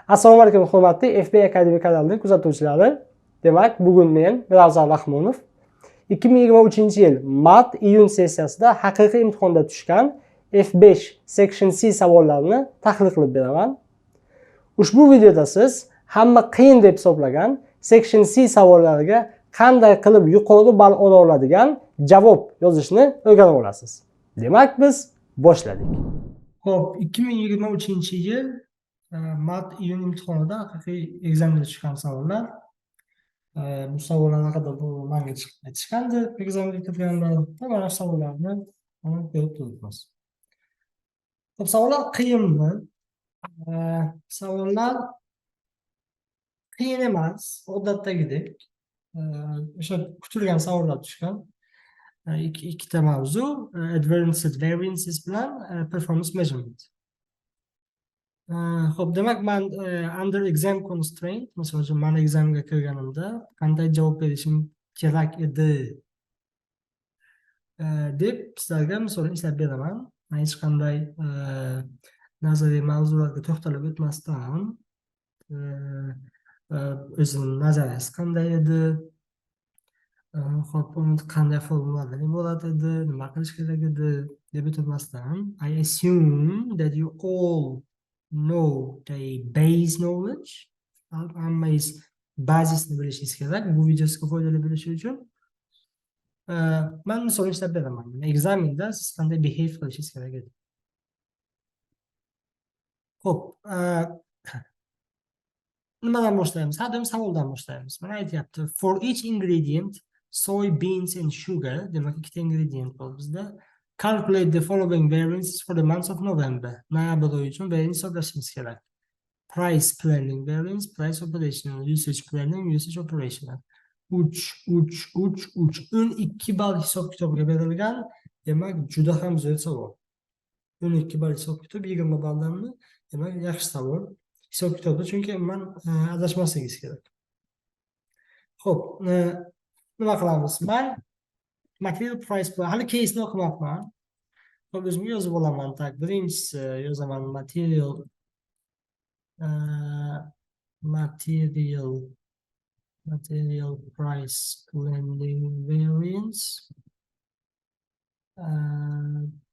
Assalomu alaykum hurmatli FB Academy kanalining kuzatuvchilari. Demak, bugun men Birazar Rahmonov 2023-yil mart-iyun sessiyasida haqiqiy imtihonda tushgan F5 Section C savollarini tahlil qilib beraman. Ushbu videoda siz hamma qiyin deb hisoblagan Section C savollariga qanday qilib yuqori ball ola oladigan javob yozishni o'rganib olasiz. Demak, biz boshladik. Xo'p, 2023-yil mart-iyun imtihonida haqiqiy ekzamga tushgan savollar. Bu savollar haqida menga aytishgandi ekzamga kirganda. Mana shu savollarni ko'rib turibmiz. Xo'p, savollar qiyinmi? Savollar qiyin emas, odatdagidek. O'sha kutilgan savollar tushgan. Ikkita mavzu, advanced variances bilan performance measurement. Xo'p, demak, men under exam constraint, misol uchun men examga kirganimda qanday javob berishim kerak edi deb sizlarga misol ishlab beraman. Men hech qanday nazariy mavzularga to'xtalib o'tmasdan o'zining nazariyasi qanday edi, xo'p, uni qanday formulalar iborat edi, nima qilish kerak edi deb o'tmasdan, I assume that you all know the base knowledge. Hammangiz bazisni bilishingiz kerak. Bu videoga foydali bo'lishi uchun men misol ishlab beraman. Ekzamenda siz qanday behave qilishingiz kerak edi. Xo'p, nimadan boshlaymiz? Hadem savoldan boshlaymiz. Mana aytyapti, for each ingredient, soy, beans and sugar, demak ikkita ingredient bor bizda. Calculate the following variances for the month of November. Noyabr oyi uchun variance hisoblashimiz kerak. Price planning variance, price operational, usage planning, usage operational. 12 ball hisob kitobga berilgan. Demak, juda ham zo'r savol. 12 ball hisob kitob 20 balldanmi? Demak, yaxshi savol. Hisob kitobda chunki men adashmasligingiz kerak. Xo'p, nima qilamiz? Men material price bilan hali case'ni o'qimayapman. Xo'p, o'zimga yozib olaman. Tak, birinchisi yozaman material price planning variance.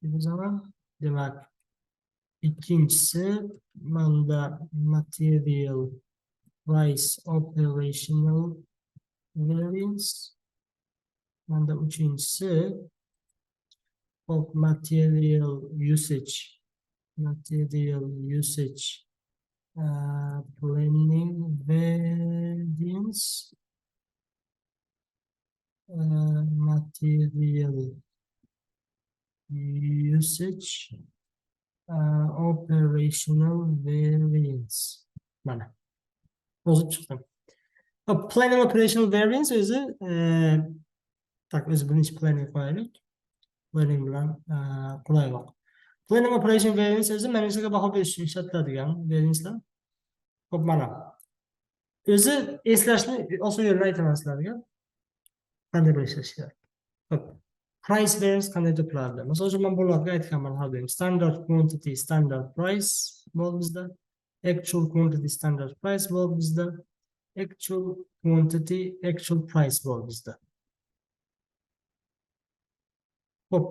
Yozaman. Demak, ikkinchisi manda material price operational variance. Manda uchinchisi material usage planning variance. Material usage operational variance. Mana yozib chiqdim. Planning operational variance o'zi o'zi birinchi planning qo'yaylik. Planning bilan qulayroq. Planning operation variance o'zi managerga baho berish uchun ishlatiladigan variancelar. Xo'p, mana o'zi eslashni oson yo'lini aytaman sizlarga. Qanday bo'lishi kerak. Xo'p, price variance qanday topiladi? Masalan, men bularga aytganman har doim. Standard quantity, standard price bor bizda. Actual quantity, standard price bor bizda. Actual quantity, actual price bor bizda. Xo'p,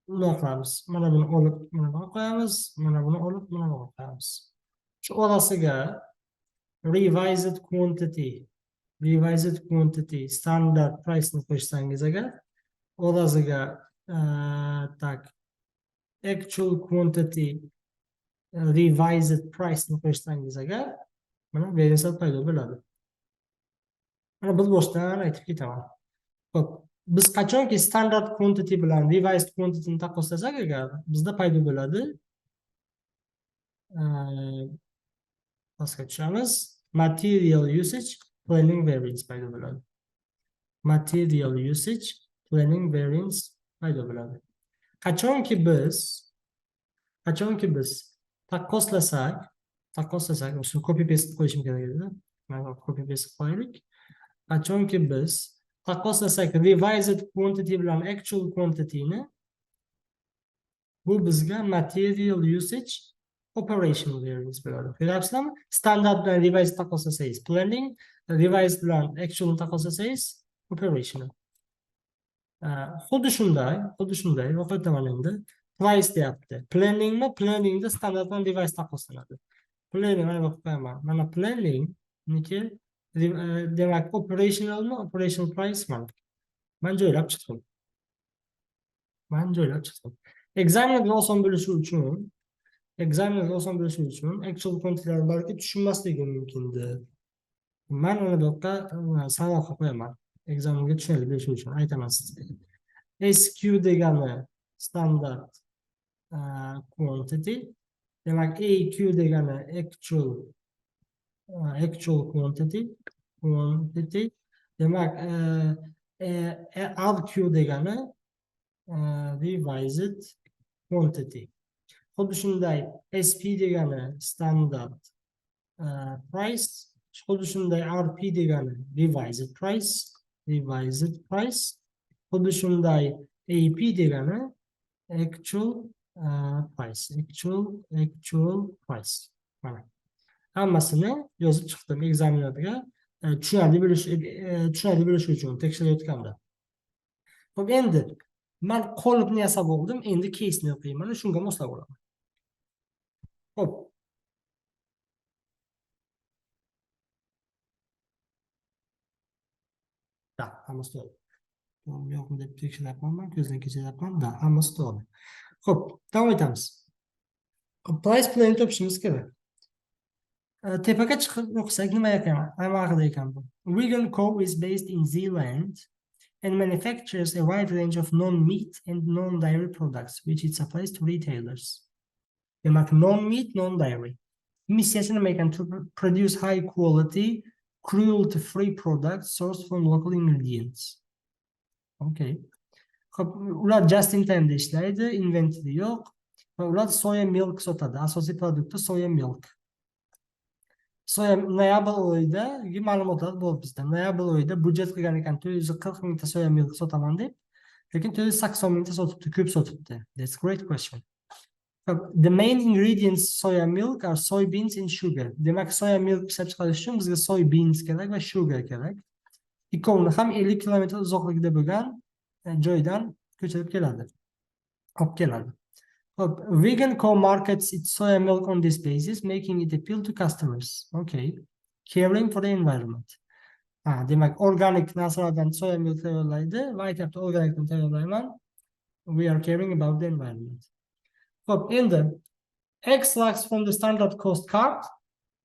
nima qilamiz? Mana buni olib, mana buni qo'yamiz, mana buni olib, mana buni qo'yamiz. Shu orasiga revised quantity standard price ni qo'shsangiz agar, orasiga actual quantity revised price ni qo'shsangiz agar, mana variance paydo bo'ladi. Mana biz boshdan aytib ketaman. Xo'p, biz qachonki standard quantity bilan revised quantity ni taqqoslasak agar, bizda paydo bo'ladi. Pastga tushamiz. Material usage planning variance paydo bo'ladi. Material usage planning variance paydo bo'ladi. Qachonki biz taqqoslasak, o'sha copy paste qo'yishim kerak edi. Mana copy paste qo'yaylik. Qachonki biz taqqoslasak revised quantity bilan actual quantity ni, bu bizga material usage operational variance bo'ladi. Ko'ryapsizlarmi? Standard bilan revised taqqoslasangiz planning, revised bilan actual taqqoslasangiz operational. Xuddi shunday o'qitaman endi. Price deyapti. Planningmi? Planningda standard bilan revised taqqoslanadi. Planning mana bu qo'yaman. Mana planning niki demak operationalmi? Operational price mana. Men joylab chiqdim. Examinerga oson bo'lishi uchun actual quantity'lar balki tushunmasligi mumkindi. Men uni bu yerga savol qilib qo'yaman. Examinerga tushunarli bo'lishi uchun aytaman sizga. SQ degani standard quantity. Demak, AQ degani actual quantity. Demak, RQ degani revised quantity. Xuddi shunday SP degani standard price. Xuddi shunday RP degani revised price. Xuddi shunday AP degani actual price. Mana. Hammasini yozib chiqdim examinerga tushunarli bo'lishi uchun tekshirayotganda. Xo'p, endi men qolipni yasab oldim, endi case'ni o'qiyman, shunga moslab olaman. Xo'p. Da, hammasi to'g'ri. Yo'qmi deb tekshiryapman, ko'zdan kechiryapman. Da, hammasi to'g'ri. Xo'p, davom etamiz. Price plan topishimiz kerak. Tepaga chiqib o'qisak nima ekan bu? Vegan Co is based in Zealand and manufactures a wide range of non-meat and non-dairy products, which it supplies to retailers. Demak, non-meat, non-dairy. Missiyasi nima ekan? To produce high-quality, cruelty-free products sourced from local ingredients. Okay. Ular just in time ishlaydi, inventory yo'q. Va ular soya milk sotadi. Asosiy produkti soya milk. Noyabr oyidagi ma'lumotlar bor bizda. Noyabr oyida budjet qilgan ekan 440 mingta soya milk sotaman deb, lekin 480 mingta sotibdi, ko'p sotibdi. That's a great question. The main ingredients soya milk are soybeans and sugar. Demak, soya milk ishlab chiqarish uchun bizga soybeans kerak va sugar kerak. Ikkovini ham 50 kilometr uzoqlikda bo'lgan joydan ko'chirib keladi. Olib keladi. Vegan Co markets its soya milk on this basis, making it appeal to customers. Okay. Caring for the environment. Demak, organic narsalardan soya milk tayyorlaydi va aytibdi organikdan tayyorlayman. We are caring about the environment. Xo'p, endi extracts from the standard cost card.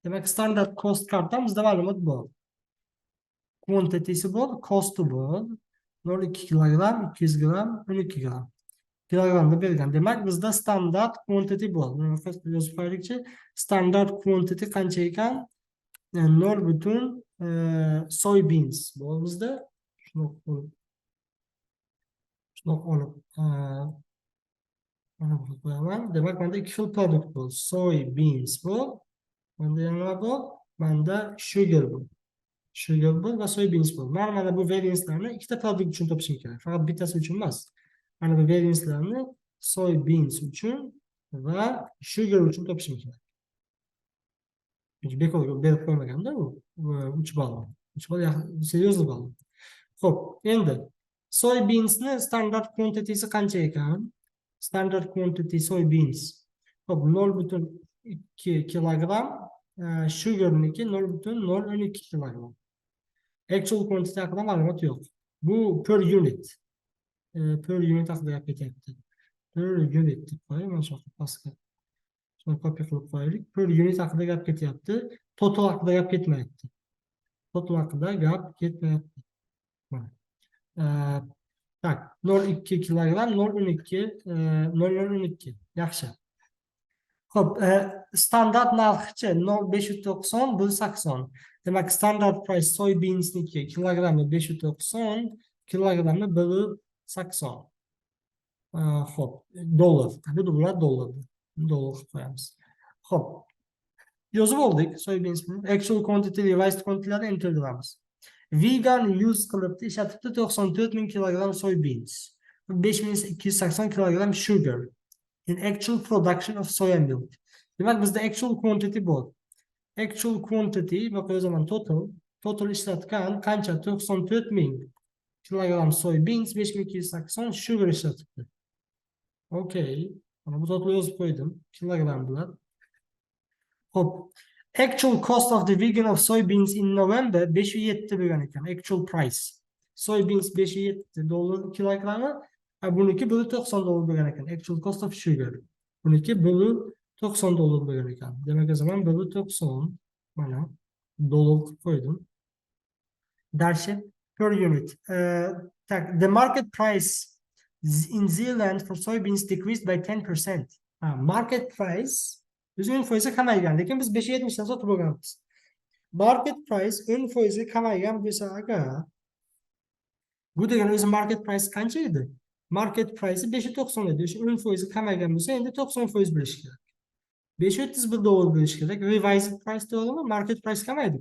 Demak, standard cost carddan bizda ma'lumot bor. Quantity'si bor, cost'i bor. 0,2 kilogramm, 200 gramm, 12 gramm. Kilogramda berilgan. Demak, bizda standard quantity bor. Yozib qo'yaylikchi. Standard quantity qancha ekan? 0,2 soybeans bor bizda. Shuni olib mana bu qo'yaman. Demak, menda ikki xil produkt bor. Soybeans bor. Menda nima bor? Menda sugar bor. Va soybeans bor. Mana bu variancelarni ikkita produkt uchun topishim kerak. Faqat bittasi uchun emas. Mana bu variancelarni soybeans uchun va sugar uchun topishim kerak. Bekorga berib qo'ymaganda u 3 ball. 3 ball seriyozli ball. Xo'p, endi soybeansni standard quantity'si qancha ekan? Standard quantity soybeans. Xo'p, 0,2 kilogramm, sugarniki 0,012 kilogramm. Actual quantity haqida ma'lumot yo'q. Bu per unit. Per unit haqida gap ketyapti. Per unit deb qo'ying, mana shu pastga. Shuni copy qilib qo'yaylik. Per unit haqida gap ketyapti. Total haqida gap ketmayapti. Tak, 0,2 kilogramm, 0,12. Yaxshi. Xo'p, standart narxchi 590 bu 80. Demak, standard price soybeansniki kilogrammi 590, kilogrammi 180. Xo'p, dollar. Bu bular dollar qilib qo'yamiz. Xo'p. Yozib oldik soybeansni. Actual quantity, revised quantity'larni enter qilamiz. Vegan use qilibdi, ishlatibdi 94 ming kilogramm soybeans. 5280 kilogramm sugar in actual production of soya milk. Demak bizda actual quantity bor. Actual quantity va yozaman total. Total ishlatgan qancha? 94.000 kilogramm soybeans, 5280 sugar ishlatibdi. Okay. Mana bu total yozib qo'ydim. Kilogramm bilan. Hop. Actual cost of the vegan of soybeans in November 507 bo'lgan ekan. Actual price. Soybeans 507 dollar kilogrammi. Buniki $90 bo'lgan ekan. Actual cost of sugar. Buniki $90 bo'lgan ekan. Demak, o zaman $90 mana dollar qo'ydim. Дальше per unit. The market price in Zealand for soybeans decreased by 10%. Market price biz 10% kamaygan, lekin biz 570 dan sotib olganmiz. Market price 10% kamaygan bo'lsa agar bu degani o'zi market price qancha edi? Market price 590 edi. O'sha 10% kamaygan bo'lsa, endi 90% bo'lishi kerak. $531 bo'lishi kerak. Revised price to'g'rimi? Market price kamaydi.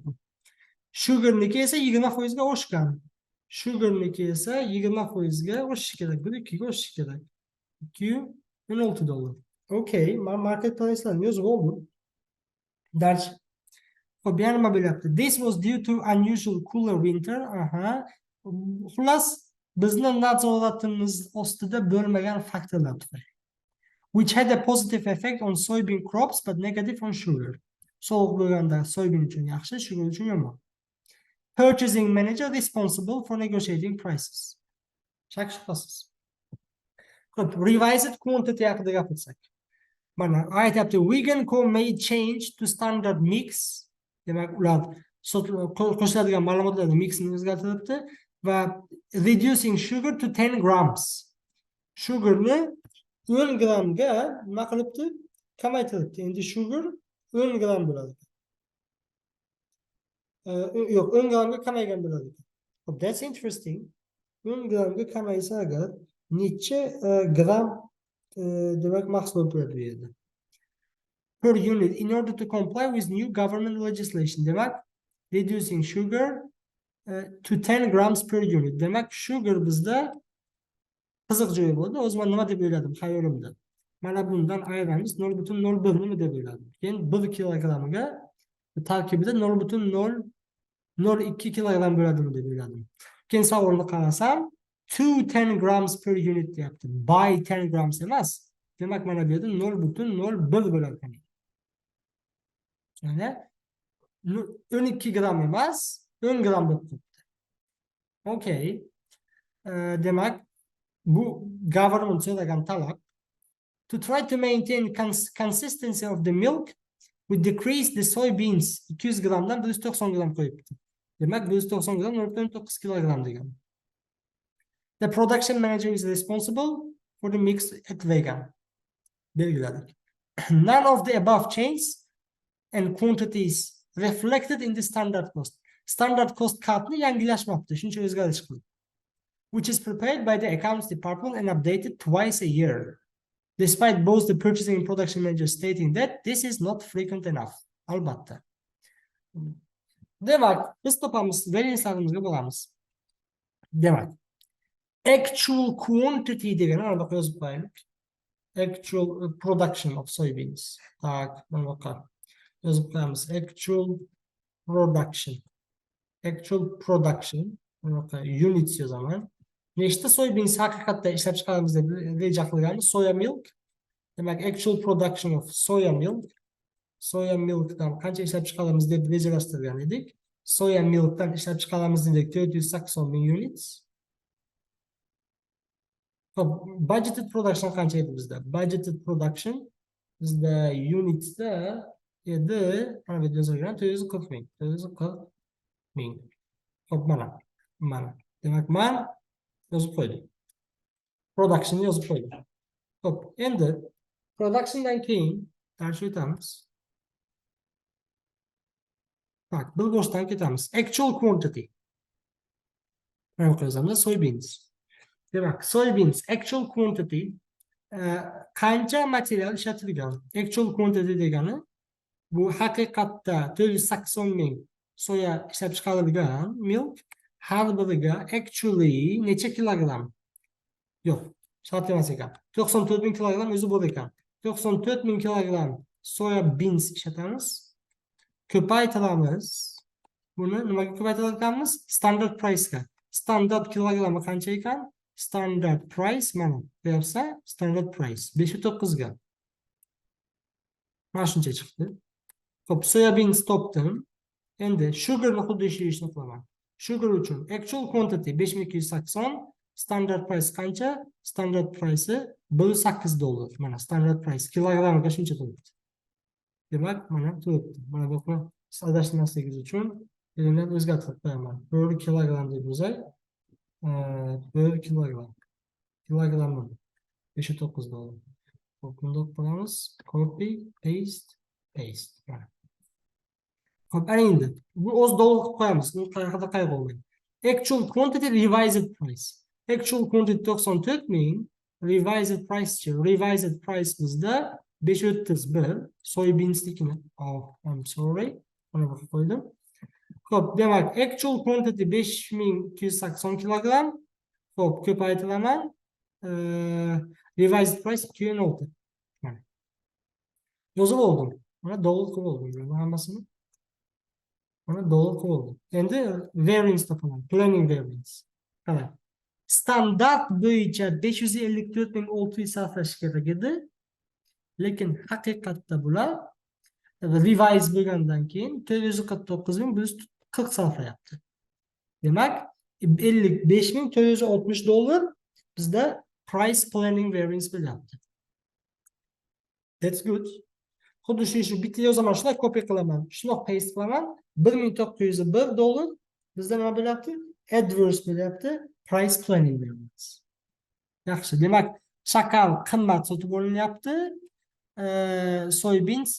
Sugarniki esa 20% ga oshgan. Sugarniki esa 20% ga oshishi kerak. Bu 2 ga oshishi kerak. $216. Okay, men market price'larni yozib oldim. Dальше. Xo'p, yana nima bo'lyapti? This was due to unusual cooler winter. Xullas, bizni nazoratimiz ostida bo'lmagan faktorlar tufayli. Which had a positive effect on soybean crops but negative on sugar. Sovuq bo'lganda soybean uchun yaxshi, sugar uchun yomon. Purchasing manager responsible for negotiating prices. Shak shubhasiz. Xo'p, revised quantity haqida gapirsak. Mana aytyapti, vegan corn made change to standard mix. Demak, ular qo'shiladigan ma'lumotlarni mixni o'zgartiribdi va reducing sugar to 10 grams. Sugarni 10 grammga nima qilibdi? Kamaytiribdi. Endi sugar 10 gram bo'ladi. Yo'q, 10 grammga kamaygan bo'ladi. That's interesting. 10 grammga kamaysa agar necha gram demak mahsulot bo'ladi bu yerda. Per unit in order to comply with new government legislation. Demak, reducing sugar to 10 grams per unit. Demak, sugar bizda qiziq joyi bo'ldi. O'zim nima deb o'yladim xayolimda. Mana bundan ayiramiz 0.01 nima deb o'yladim. Keyin 1 kilogramga tarkibida 0.002 kilogram bo'ladimi deb o'yladim. Keyin savolni qarasam, to 10 grams per unit deyapti. By 10 grams emas. Demak, mana bu yerda 0.01 bo'lar ekan. Yani 12 gram emas, 10 gram bo'lib qolibdi. Okay. Demak, bu government so'ragan talab. To try to maintain consistency of the milk, we decrease the soybeans 200 gramdan 190 gram qo'yibdi. Demak, 190 gram 0.9 kilogram degan. The production manager is responsible for the mix at vegan. Belgiladik. None of the above change and quantities reflected in the standard cost. Standard cost kartni yangilashmabdi, shuncha o'zgarish qildi. Which is prepared by the accounts department and updated twice a year. Despite both the purchasing and production manager stating that this is not frequent enough. Albatta. Demak, biz topamiz, varianslarimizga bo'lamiz. Demak, actual quantity degani mana bu yozib qo'yaylik. Actual production of soybeans. Tak, mana bu yozib qo'yamiz. Actual production. Actual production. Units yozaman. Nechta soybeans haqiqatda ishlab chiqaramiz deb reja qilganmiz? Soya milk. Demak, actual production of soya milk. Soya milkdan qancha ishlab chiqaramiz deb rejalashtirgan edik. Soya milkdan ishlab chiqaramiz dedik 480,000 units. Hop, budgeted production qancha edi bizda? Budgeted production bizda unitsda edi, mana bu yerda yozilgan 440,000. 440,000. Hop, mana. Demak, men yozib qo'ydim. Production yozib qo'ydim. Hop, endi productiondan keyin tarjima etamiz. Tak, bir boshdan ketamiz. Actual quantity. Mana bu yozamiz soybeans. Demak, soybeans actual quantity qancha material ishlatilgan. Actual quantity degani bu haqiqatda 480,000 soya ishlab chiqarilgan milk har biriga actually necha kilogram? Yo'q, shart emas ekan. 94,000 kilogram o'zi bor ekan. 94,000 kilogram soya beans ishlatamiz. Ko'paytiramiz. Buni nimaga ko'paytiramiz? Standard price ga. Standart kilogrammi qancha ekan? Standard price mana bu yersa standard price 509 ga. Mana shuncha chiqdi. Xo'p, soya beans topdim. Endi sugarni xuddi shu ishni qilaman. Sugar uchun actual quantity 5280, standard price qancha? Standard price $8. Mana standard price kilogramga shuncha turibdi. Demak, mana turibdi. Mana bu adashmasligingiz uchun endi o'zgartirib qo'yaman. 1 kilogram deb yozay. 1 kilogram. Kilogrammi $509. Xo'p, bundoq qilamiz. Copy, paste. Mana. Xo'p, ana endi bu o'z dollar qilib qo'yamiz. Bu qayerda qayg'urmang. Actual quantity revised price. Actual quantity 94,000, revised price bizda 531. Soybeansnikini. Oh, I'm sorry. Mana bu qo'ydim. Xo'p, demak, actual quantity 5280 kilogram. Xo'p, ko'paytiraman. Revised price 206. Mana. Yozib oldim. Mana dollar qilib oldim. Hammasini. Mana dollar qilib oldim. Endi variance topaman. Planning variance. Qarang. Standart bo'yicha 554,600 sarflash kerak edi. Lekin haqiqatda bular revise bo'lgandan keyin 449,140 sarflayapti. Demak, $55,460 bizda price planning variance bo'lyapti. That's good. Xuddi shu bitta yozaman, shunday copy qilaman, shunday paste qilaman. $1901 bizda nima bo'lyapti? Adverse bo'lyapti. Price planning variance. Yaxshi. Demak, shakar qimmat sotib olinyapti. Soybeans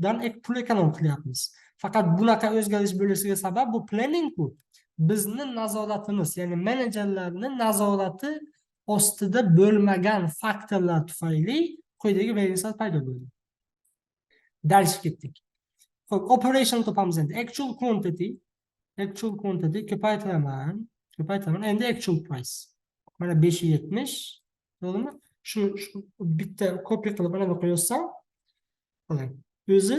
dan pul ekonom qilyapmiz. Faqat bunaqa o'zgarish bo'lishiga sabab bu planning ku. Bizni nazoratimiz, ya'ni menejerlarning nazorati ostida bo'lmagan faktorlar tufayli quyidagi varianslar paydo bo'ldi. Dars ketdik. Xo'p, operation topamiz endi. Actual quantity ko'paytiraman. Endi actual price. Mana 570, to'g'rimi? Shu bitta copy qilib mana bu qo'ysam, qarang. O'zi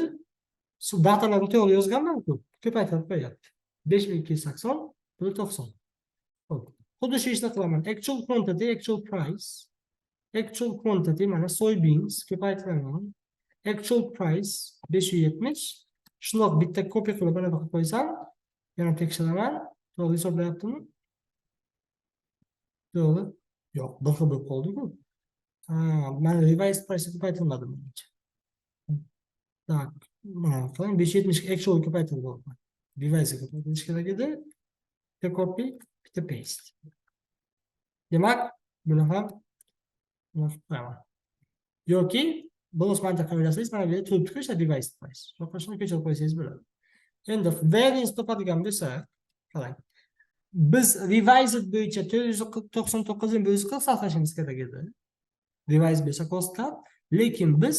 shu datalarni to'g'ri yozganman-ku, ko'paytirib qo'yapti. 5280 + 90. Xo'p, xuddi shu ishni qilaman. Actual quantity, actual price. Actual quantity mana soybeans ko'paytiraman. Actual price 570. Shundoq bitta copy qilib mana bu qo'ysam, yana tekshiraman. To'g'ri hisoblayaptimi? To'g'ri. Yo'q, bir xil bo'lib qoldi-ku. Mana revised price ko'paytirilmadi menimcha. Tak, mana qarang, 570 ga actual ko'paytirildi. Revised ko'paytirish kerak edi. Bitta copy, bitta paste. Demak, buni ham qo'yaman. Yoki bonus mantiq qilsangiz, mana bu yerda turibdi-ku, revised price. Shuni ko'chirib qo'ysangiz bo'ladi. Endi variance topadigan bo'lsak, qarang. Biz revised bo'yicha 499,140 sarflashimiz kerak edi. Revise bo'lsa cost cut, lekin biz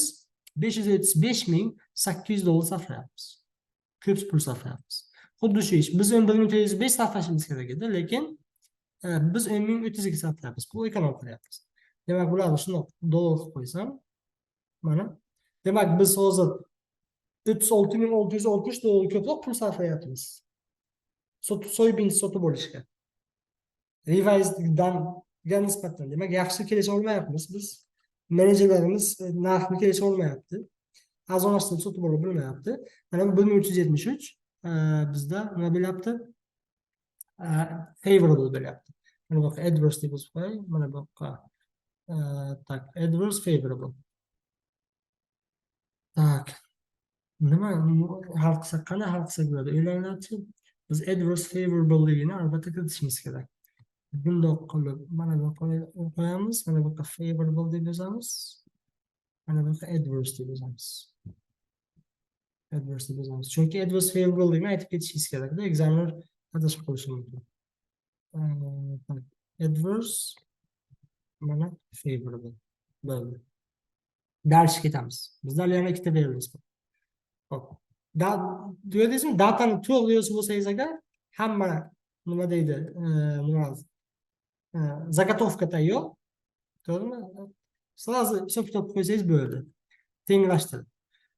$575,800 sarflayapmiz. Ko'p pul sarflayapmiz. Xuddi shu ish. Biz 11,305 sarflashimiz kerak edi, lekin biz 10,302 sarflayapmiz. Pul ekonom qilyapmiz. Demak, bularni shunday dollar qilib qo'ysam, mana. Demak, biz hozir $36,660 ko'proq pul sarflayapmiz. Soybeans sotib olishga. Reviseddan nisbatan, demak, yaxshi kelisha olmayapmiz biz. Menejerlarimiz narxni kelisha olmayapti. Arzonlashtirib sotib olib bo'lmayapti. Mana bu 1373 bizda nima bo'lyapti? Favorable bo'lyapti. Mana bu adverse deb yozib qo'yay. Mana bu tak, adverse favorable. Tak. Nima hal qilsak, qanday hal qilsak bo'ladi? O'ylanglarchi. Biz adverse favorableligini albatta kiritishimiz kerak. Bundoq qilib, mana bu qo'yamiz, mana bu favorable deb yozamiz. Mana bu adverse deb yozamiz. Chunki adverse favorableligini aytib ketishingiz kerak-da, examiner adashib qolishi mumkin. Adverse mana favorable. Bo'ldi. Dars ketamiz. Bizda yana ikkita variance bor. Xo'p. Dualizm datani to'g'ri yozib bo'lsangiz agar, hamma nima deydi, zagotovka tayyor. To'g'rimi? Sразу hisob-kitob qo'ysangiz bo'ladi. Tenglashtirib.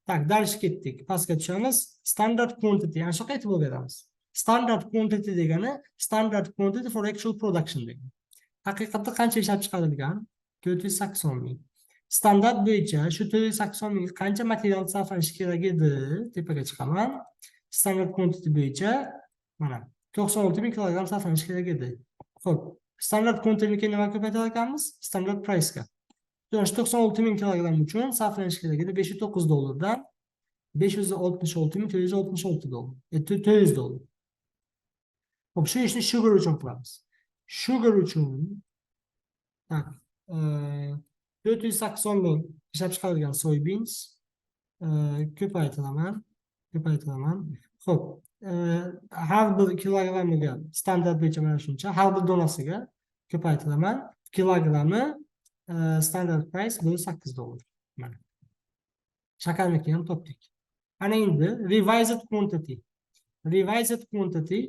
Tak, dars ketdik. Pastga tushamiz. Standard quantity, yani shu qaytib beramiz. Standard quantity degani standard quantity for actual production degani. Haqiqatda qancha ishlab chiqarilgan? 480 ming. Standart bo'yicha shu 480 ming qancha material sarflanishi kerak edi? Tepaga chiqaman. Standard quantity bo'yicha mana 96 ming kilogramm sarflanishi kerak edi. Xo'p, standard quantity nima ko'paytirar ekanmiz? Standard price ga. 96 ming kilogramm uchun sarflanishi kerak edi $509 $566,466 $400. Xo'p, shu ishni sugar uchun qilamiz. Sugar uchun tak 480 ming ishlab chiqarilgan soybeans ko'paytiraman. Xo'p, har bir kilogrammiga standart bo'yicha mana shuncha, har bir donasiga ko'paytiraman. Kilogrammi standard price $8. Mana. Shakarniki ham topdik. Ana endi revised quantity. Revised quantity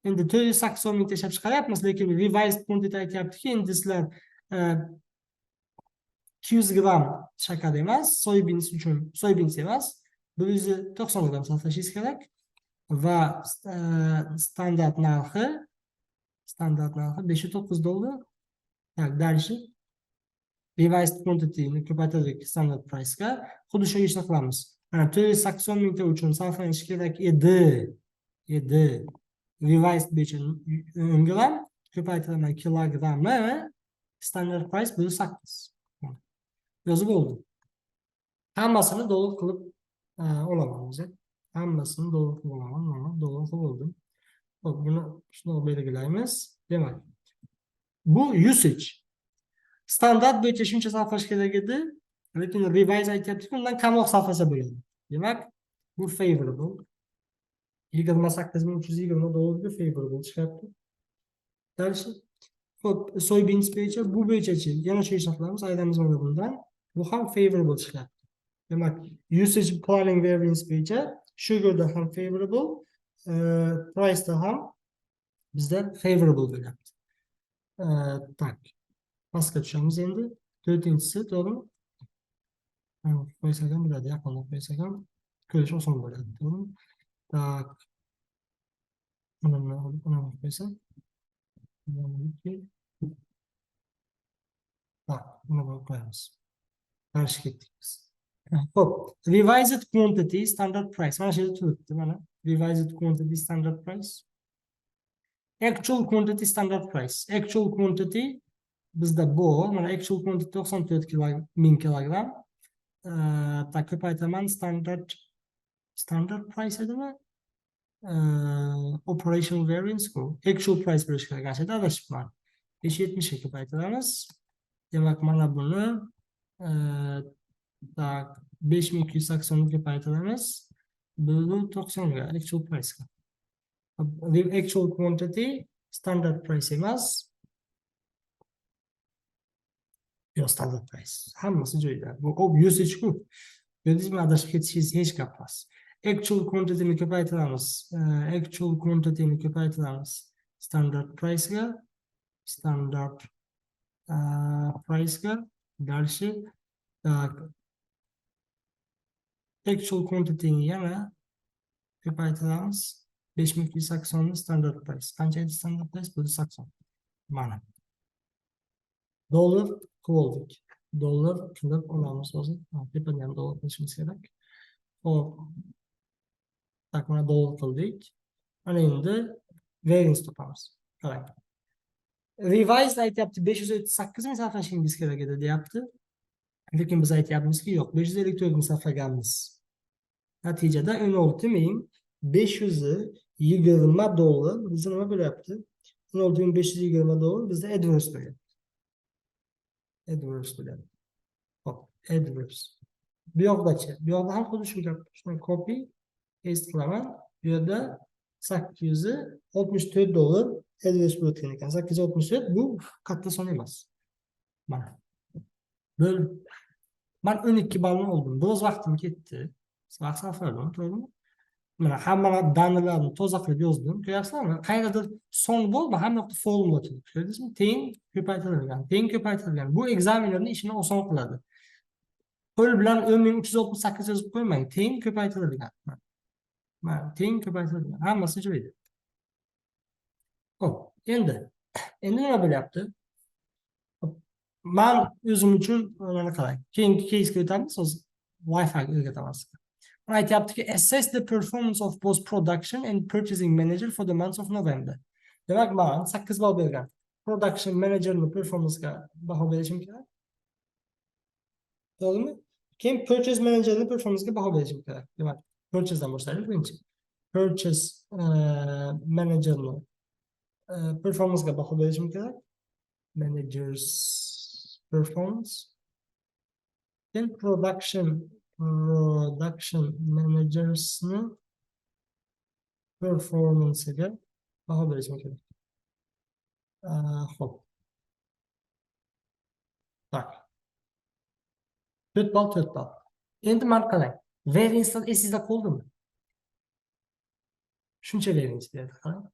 endi 480 ming ishlab chiqaryapmiz, lekin revised quantity aytyaptiki, endi sizlar 200 gram shakar emas, soybeans uchun soybeans emas, 190 gram sarflashingiz kerak va standart narxi $509. Tak, dальше revised quantity ni ko'paytirdik standard price ga. Xuddi shu ishni qilamiz. Mana 480 mingta uchun sarflanishi kerak edi. Revised bo'yicha 10 gram ko'paytiraman kilogrammi standard price 8. Yozib oldim. Hammasini dollar qilib olaman o'zi. Hammasini dollar qilib olaman. Mana dollar qilib oldim. Xo'p, buni shunday belgilaymiz. Demak, bu usage. Standart bo'yicha shuncha sarflash kerak edi, lekin revise aytyaptiki, undan kamroq sarflasa bo'ladi. Demak, bu favorable. $28,320 favorable chiqyapti. Dальше. Xo'p, soybeans bo'yicha bu bo'yicha-chi, yana shu ishni qilamiz, aydamiz mana bundan. Bu ham favorable chiqyapti. Demak, usage planning variance bo'yicha sugarda ham favorable, price da ham bizda favorable bo'lyapti. Tak. Pastga tushamiz endi. 4-inchisi, to'g'rimi? Qo'ysak ham bo'ladi, yaqinroq qo'ysak ham ko'rish oson bo'ladi, to'g'rimi? Tak. Buni qo'ysak. Tak, buni qo'yamiz. Qarshi ketdik biz. Xo'p, revised quantity standard price. Mana shu yerda turibdi, mana. Revised quantity standard price. Actual quantity standard price. Actual quantity bizda bu, mana actual quantity 94 ming kilogramm. Tak, ko'paytiraman standard price edimi? Operational variance ku. Actual price bo'lishi kerak. Ashada adashibman. 570 ga ko'paytiramiz. Demak, mana buni tak 5280 ga ko'paytiramiz. Bunu 90 ga actual price ga. Actual quantity standard price emas. Yo, standard price. Hammasi joyida. Bu usage ku. Ko'rdingizmi, adashib ketishingiz hech gap emas. Actual quantity ni ko'paytiramiz. Actual quantity ni ko'paytiramiz. Standard price ga. Standard price ga. Dальше. Actual quantity ni yana ko'paytiramiz. 5280 ni standard price. Qancha edi standard price? 80. Mana. Dollar qilib oldik. Dollar qilib olamiz hozir. Tepadan ham dollar qilishimiz kerak. Xo'p. Tak, mana dollar qildik. Mana endi variance topamiz. Qarang. Revised aytyapti 538 ming sarflashingiz kerak edi deyapti. Lekin biz aytyapmizki, yo'q, 554 ming sarflaganmiz. Natijada $16,520 bizda nima bo'lyapti? $16,520 bizda adverse bo'lyapti. Adverse bo'lyapti. Hop, adverse. Bu yoqdachi? Bu yoqda ham xuddi shu gap. Shuni copy paste qilaman. Bu yerda $864 adverse bo'layotgan ekan. 864 bu katta son emas. Mana. Bo'l. Men 12 ballni oldim. Biroz vaqtim ketdi. Vaqt sarfladim, to'g'rimi? Mana hamma danalarni toza qilib yozdim. Ko'ryapsizlarmi? Qayerdadir son bo'ldi, hamma yoqda formula turibdi. Ko'rdingizmi? Teng ko'paytirilgan. Bu ekzaminlarning ishini oson qiladi. qo'l bilan 10.368 yozib qo'ymang. Teng ko'paytirilgan. Mana teng ko'paytirilgan. Hammasi joyida. Xo'p, endi nima bo'lyapti? Men o'zim uchun mana qarang. Keyingi case'ga o'tamiz, hozir Wi-Fi ga o'rgatamiz. Aytyaptiki, assess the performance of both production and purchasing manager for the month of November. Demak, men 8 ball bergan. Production managerning performansiga baho berishim kerak. To'g'rimi? Keyin purchase managerning performansiga baho berishim kerak. Demak, purchasedan boshlaylik birinchi. Purchase managerning performansiga baho berishim kerak. Managers performance. Then production managersni performansiga baho berishim kerak. Xo'p. Tak. 4 ball. Endi men qarang. Variance esingizda qoldimi? Shuncha variance berdi, qarang.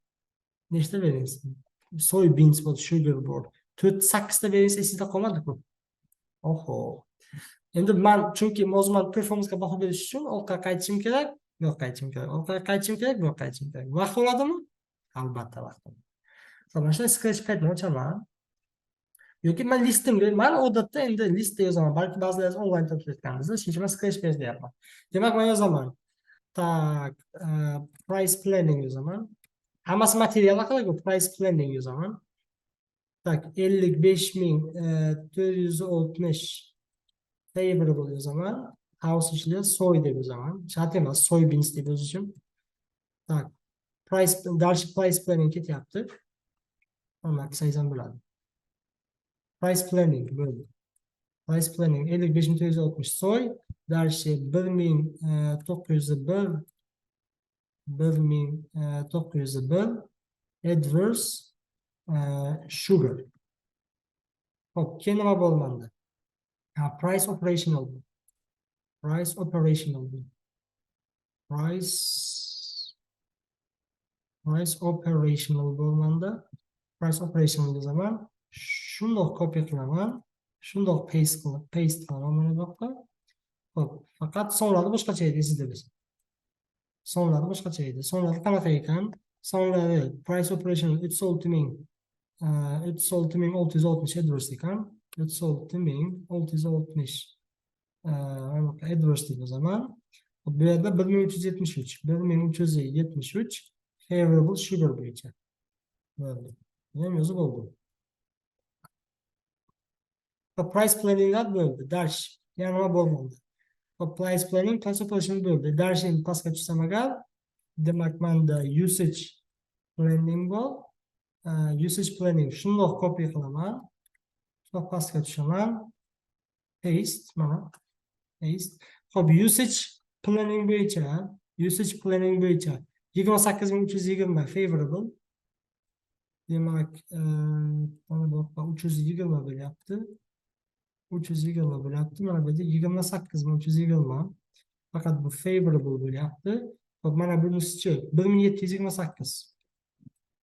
Nechta variance? Soybeans bor, sugar bor. 8 ta variance esingizda qolmadi-ku. Oho. Endi men chunki mozman performansiga baho berish uchun orqaga qaytishim kerak, bu yoqqa qaytishim kerak. Orqaga qaytishim kerak, bu yoqqa qaytishim kerak. Vaqt oladimi? Albatta vaqt oladi. Mana shunday scratch padni ochaman. Yoki men listimga, men odatda endi listda yozaman. Balki ba'zilaringiz onlayn topshirayotganingizda, shuning uchun scratch pad deyapman. Demak, men yozaman. Tak, price planning yozaman. Hammasi material haqida-ku, price planning yozaman. Tak, 55.460 favorable yozaman. House ichida soy deb yozaman. Shart emas, soybeans deb yozishim. Tak, price planning ketyapti. Mana qilsangizam bo'ladi. Price planning bo'ldi. Price planning 55.460 soy, darshi 1901 adverse sugar. Hop, keyin nima bo'lmandi? Price operational. Price operational bo'lmanda. Price operational yozaman. Shundoq copy qilaman. Shundoq paste qilaman mana bu yoqqa. Xo'p, faqat sonlari boshqacha edi sizda biz. Sonlari boshqacha edi. Sonlari qanaqa ekan? Sonlari price operational 36.660 adverse ekan. 36.660 adverse deb yozaman. Bu yerda 1373 favorable sugar bo'yicha. Bo'ldi. Men yozib oldim. Price planning bo'ldi. Dash. Yana nima bo'lmadi? Price planning, price operation bo'ldi. Dashing pastga tushsam agar, demak menda usage planning bor. Usage planning shundoq copy qilaman. Shundoq pastga tushaman. Paste, mana. Paste. Xo'p, usage planning bo'yicha 28.320 favorable. Demak, mana bu yoqqa 320 bo'lyapti. 320 bo'lyapti. Mana bu yerda 28.320. Faqat bu favorable bo'lyapti. Xo'p, mana bunisi 1728.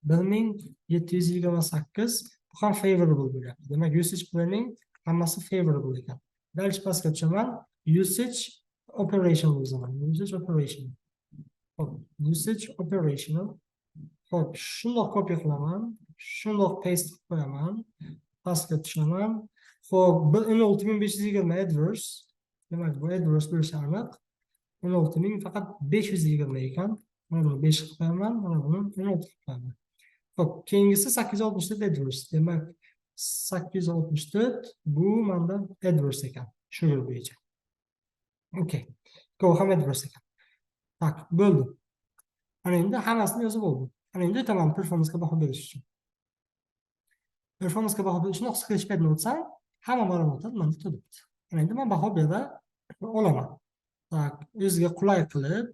1728 bu ham favorable bo'lyapti. Demak, usage planning hammasi favorable ekan. Dalish pastga tushaman. Usage operational yozaman. Usage operational. Xo'p, usage operational. Xo'p, shundoq copy qilaman. Shundoq paste qilib qo'yaman. Pastga tushaman. Xo'p, 16.520 adverse. Demak, bu adverse bo'lishi aniq. 16.000 faqat 520 ekan. Mana buni 5 qilib qo'yaman, mana buni 16 qilib qo'yaman. Xo'p, keyingisi 864 adverse. Demak, 864 bu menda adverse ekan. Shu yo'l bo'yicha. Okay. Go ham adverse ekan. Tak, bo'ldi. Ana endi hammasini yozib oldim. Ana endi tamom performansga baho berish uchun. Performansga baho berish uchun scratch padni o'tsam, hamma ma'lumotlar menda turibdi. Ana endi men baho bera olaman. Tak, o'ziga qulay qilib,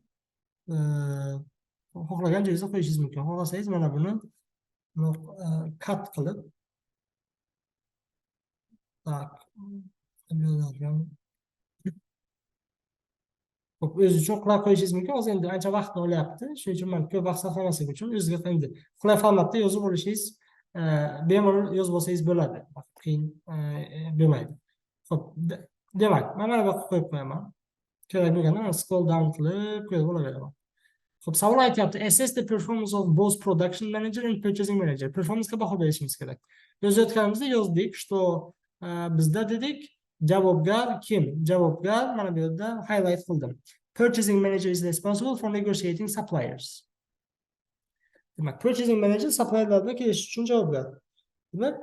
xohlagan joyingizga qo'yishingiz mumkin. Xohlasangiz mana buni cut qilib, tak, Xo'p, o'z uchun qulay qo'yishingiz mumkin. Hozir endi ancha vaqtni olyapti. Shuning uchun men ko'p vaqt sarflamaslik uchun o'zingizga endi qulay formatda yozib olishingiz, bemalol yozib olsangiz bo'ladi. Qiyin bo'lmaydi. Xo'p, Demak, mana bu yoqqa qo'yib qo'yaman. Kerak bo'lganda mana scroll down qilib ko'rib olaveraman. Xo'p, savol aytyapti. Assess the performance of both production manager and purchasing manager. Performancega baho berishimiz kerak. Yozayotganimizda yozdik, что bizda dedik javobgar kim? Javobgar mana bu yerda highlight qildim. Purchasing manager is responsible for negotiating suppliers. Demak, purchasing manager supplierlarga kelish uchun javobgar. Demak,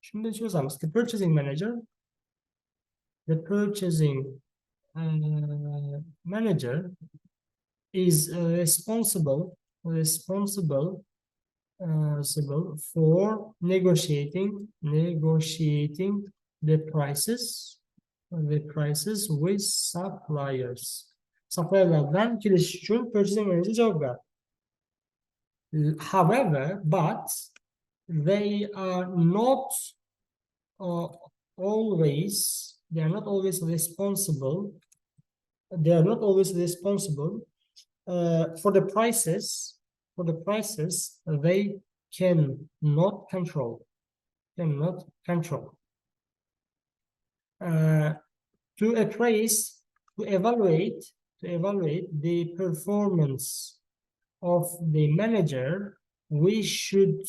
shunday yozamiz. The purchasing manager, manager is responsible for negotiating the prices with suppliers. Supplierlardan kelish uchun purchasing manager javobgar. However, but they are not always responsible. They are not always responsible for the prices. They cannot control. To evaluate the performance of the manager, we should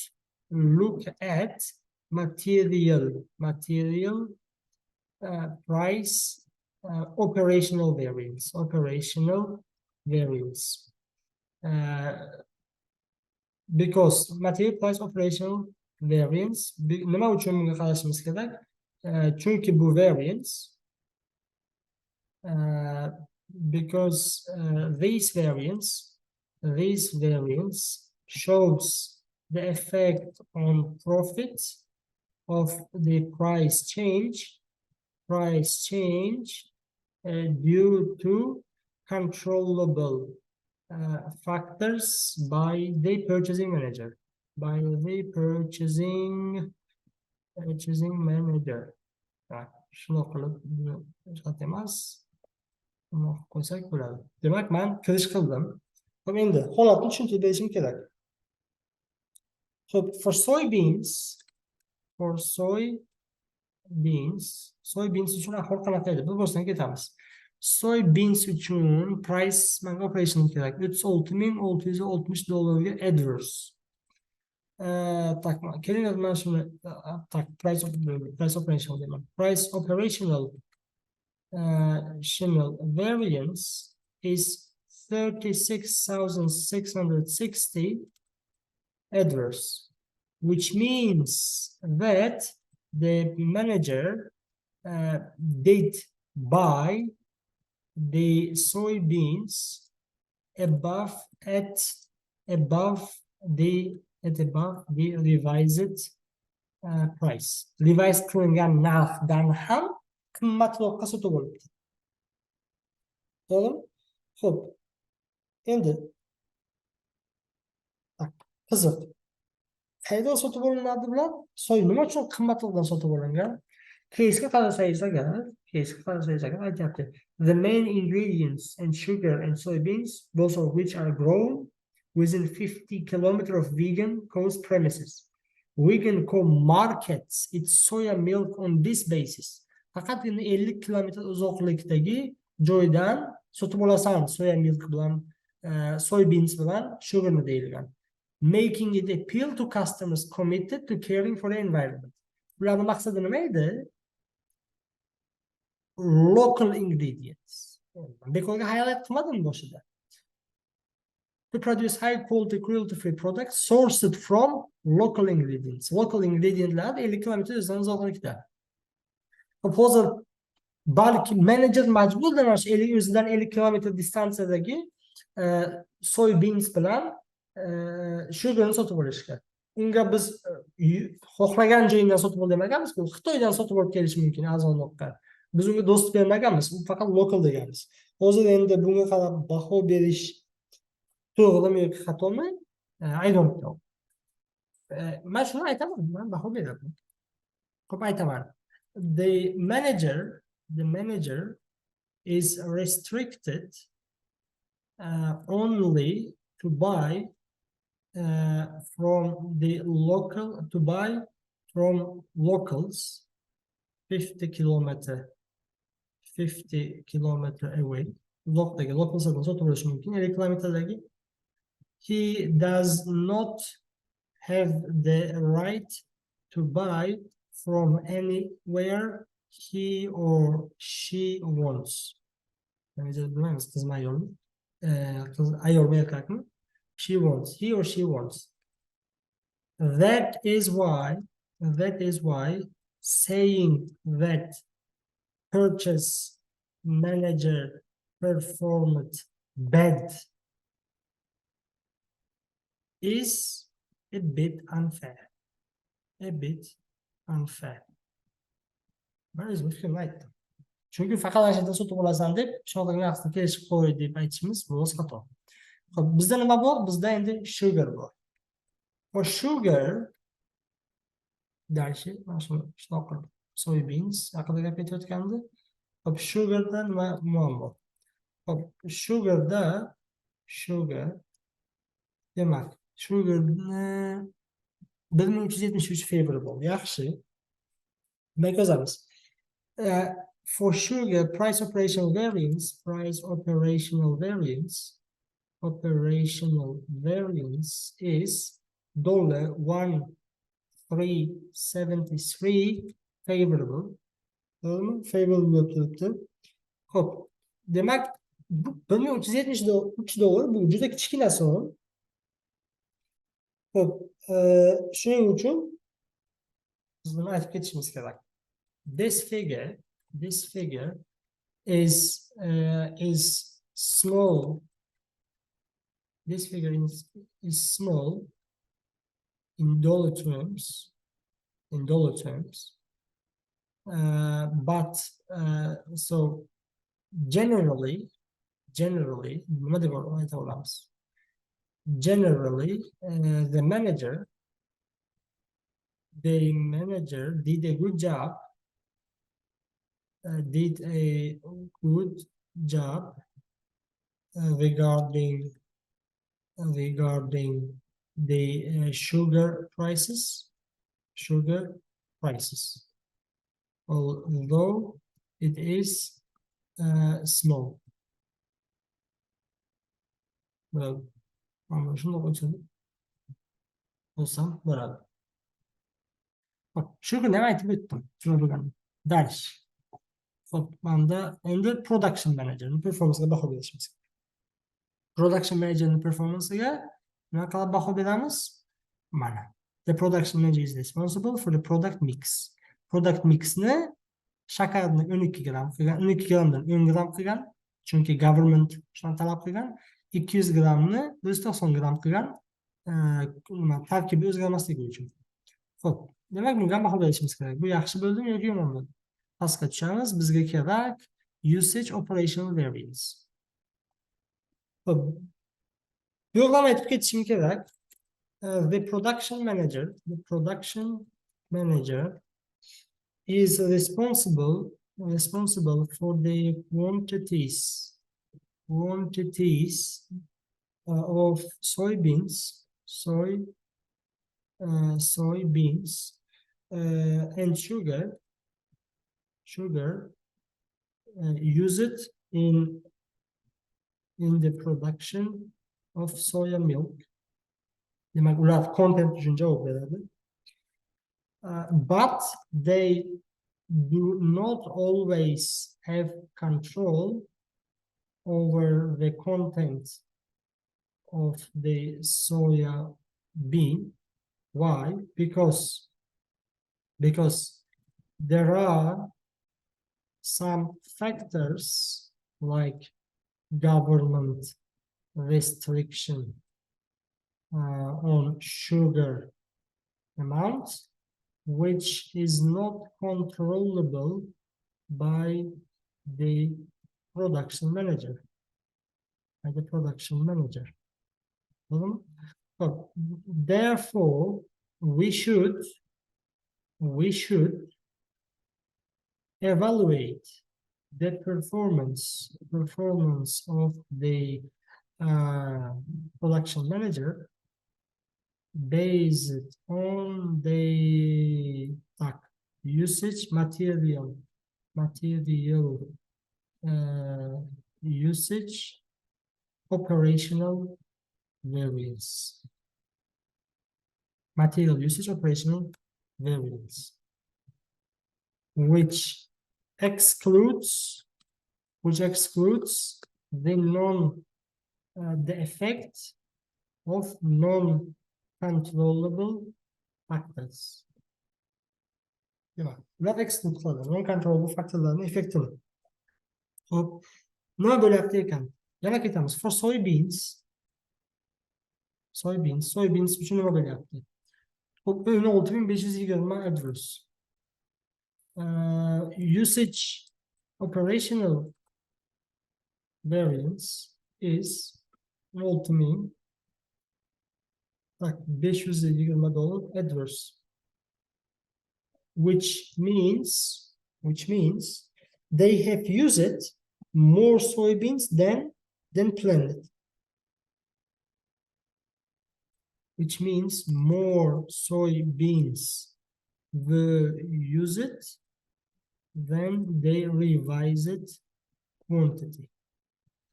look at material price operational variance. Because material price operational variance nima uchun bunga qarashimiz kerak? Chunki bu variance because this variance shows the effect on profit of the price change due to controllable factors by the purchasing manager. Shuni qilib shart emas. Buni qo'ysak bo'ladi. Demak, men kirish qildim. Xo'p, endi holatni tushuntirib berishim kerak. Xo'p, for soybeans uchun ahvol qanaqa edi? Bu bosdan ketamiz. Soybeans uchun price menga operation kerak. $36,660 adverse. Tak, kelinglar mana shuni price operational deyman. Price operational variance is 36,660 adverse, which means that the manager did buy the soybeans above the revised price. Revised qilingan narxdan ham qimmatroqqa sotib olibdi. To'g'rimi? Xo'p. Endi qiziq. Qayerdan sotib olinadi bular? Soy nima uchun qimmatroqdan sotib olingan? Case'ga qarasangiz agar aytyapti. The main ingredients and sugar and soybeans, both of which are grown within 50 kilometers of vegan coast premises. Vegan Co markets its soya milk on this basis. Faqatgina 50 kilometr uzoqlikdagi joydan sotib olasan soya milk bilan, soybeans bilan sugarni deyilgan. Making it appeal to customers committed to caring for the environment. Ularning maqsadi nima edi? Local ingredients. Bekorga highlight qilmadim boshida. To produce high quality cruelty-free products sourced from local ingredients. Local ingredientlar 50 kilometr uzoqlikda. Hozir balki manager majburdir mana shu o'zidan 50 kilometr distansiyadagi soybeans bilan sugarni sotib olishga. Unga biz xohlagan joyindan sotib ol demaganmiz-ku. Xitoydan sotib olib kelish mumkin arzonroqqa. Biz unga do'st bermaganmiz, u faqat local deganmiz. Hozir endi bunga qarab baho berish to'g'rimi yoki xatomi? I don't know. Men shuni aytaman, men baho beraman. Xo'p, aytaman. The manager is restricted only to buy from locals 50 kilometer 50 kilometer away. Uzoqdagi, uzoqdan sotib olishi mumkin. 50 kilometrdagi. He does not have the right to buy from anywhere he or she wants. Bilmaymiz qizmi ayolmi? Qiz ayolmi erkakmi? She wants. He or she wants. That is why saying that purchase manager performed bad is a bit unfair. A bit unfair. Ben o'zim fikrimni aytdim. Chunki faqat ana shundan sotib olasan deb shogirdning aksini kelishib qo'y deb aytishimiz bu o'z xato. Xo'p, bizda nima bor? Bizda endi sugar bor. For sugar dalshi mana shu shunaqa soybeans haqida gap ketayotgandi. Xo'p, sugarda nima muammo? Xo'p, sugar demak, sugarni 1373 favorable. Yaxshi. Demak yozamiz. For sugar, price operational variance is $1,373 favorable. Favorable bo'lib turibdi. Xo'p, demak, $1373 bu juda kichkina son. Xo'p, shuning uchun biz buni aytib ketishimiz kerak. This figure is small. This figure is small in dollar terms. But so generally, the manager did a good job. Regarding the sugar prices, although it is small. Well, I'm shundoq olsam bo'ladi. Sugar nima aytib o'tdim? Tushunarli. Dars. Xo'p, manda endi production managerni performansiga baho berishimiz kerak. Production managerni performansiga nima qilib baho beramiz? Mana. The production manager is responsible for the product mix. Product mixni shakarni 12 gram qilgan, 12 gramdan 10 gram qilgan, chunki government shuni talab qilgan. 200 gramni 190 gram qilgan, tarkibi o'zgarmasligi uchun. Xo'p, demak bunga baho berishimiz kerak. Bu yaxshi bo'ldimi yoki yomon bo'ldimi? Pastga tushamiz. Bizga kerak usage operational variance. Xo'p, bu yo'ldan aytib ketishim kerak. The production manager is responsible for the quantities of soybeans and sugar used in the production of soya milk. Demak, ular content uchun javob beradi. But they do not always have control over the content of the soya bean. Why? Because there are some factors like government restriction on sugar amounts, which is not controllable by the production manager. Therefore, we should evaluate the performance of the production manager based on the usage material usage operational variance. Material usage operational variance, which excludes the the effect of non-controllable factors. Ular exclude qiladi non-controllable factorlarning effektini. Xo'p, nima bo'lyapti ekan? Yana ketamiz. For soybeans uchun nima bo'lyapti? Xo'p, 16520 adverse. Usage operational variance is ultimate like $520 adverse, which means they have used more soybeans than planned. Which means more soybeans were used than they revised quantity.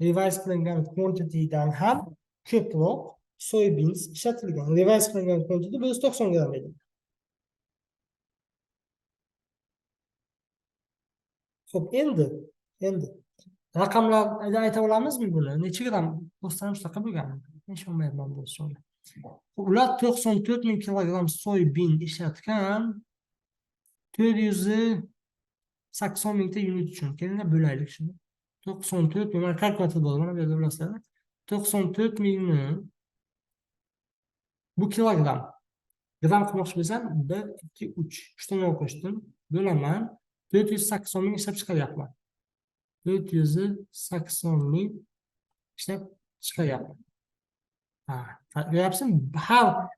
Revise qilingan quantitydan ham ko'proq soybeans ishlatilgan. Revise qilingan quantity 90 gram edi. Xo'p, endi raqamlarda ayta olamizmi buni? Necha gram do'stlarim shunaqa bo'lgan? Ishonmayapman bu savolga. Ular 94,000 kilogram soybean ishlatgan, 480 mingta unit uchun. Kelinglar bo'laylik shuni. 94 ming, kalkulyator bor, mana bu yerda bilasizlar. 94 mingni bu kilogram. Gram qilmoqchi bo'lsam 1, 2, 3. 3 dan qo'shdim. Bo'laman 480 ming ishlab chiqaryapman. 480 ming ishlab chiqaryapman. Görüyorsun,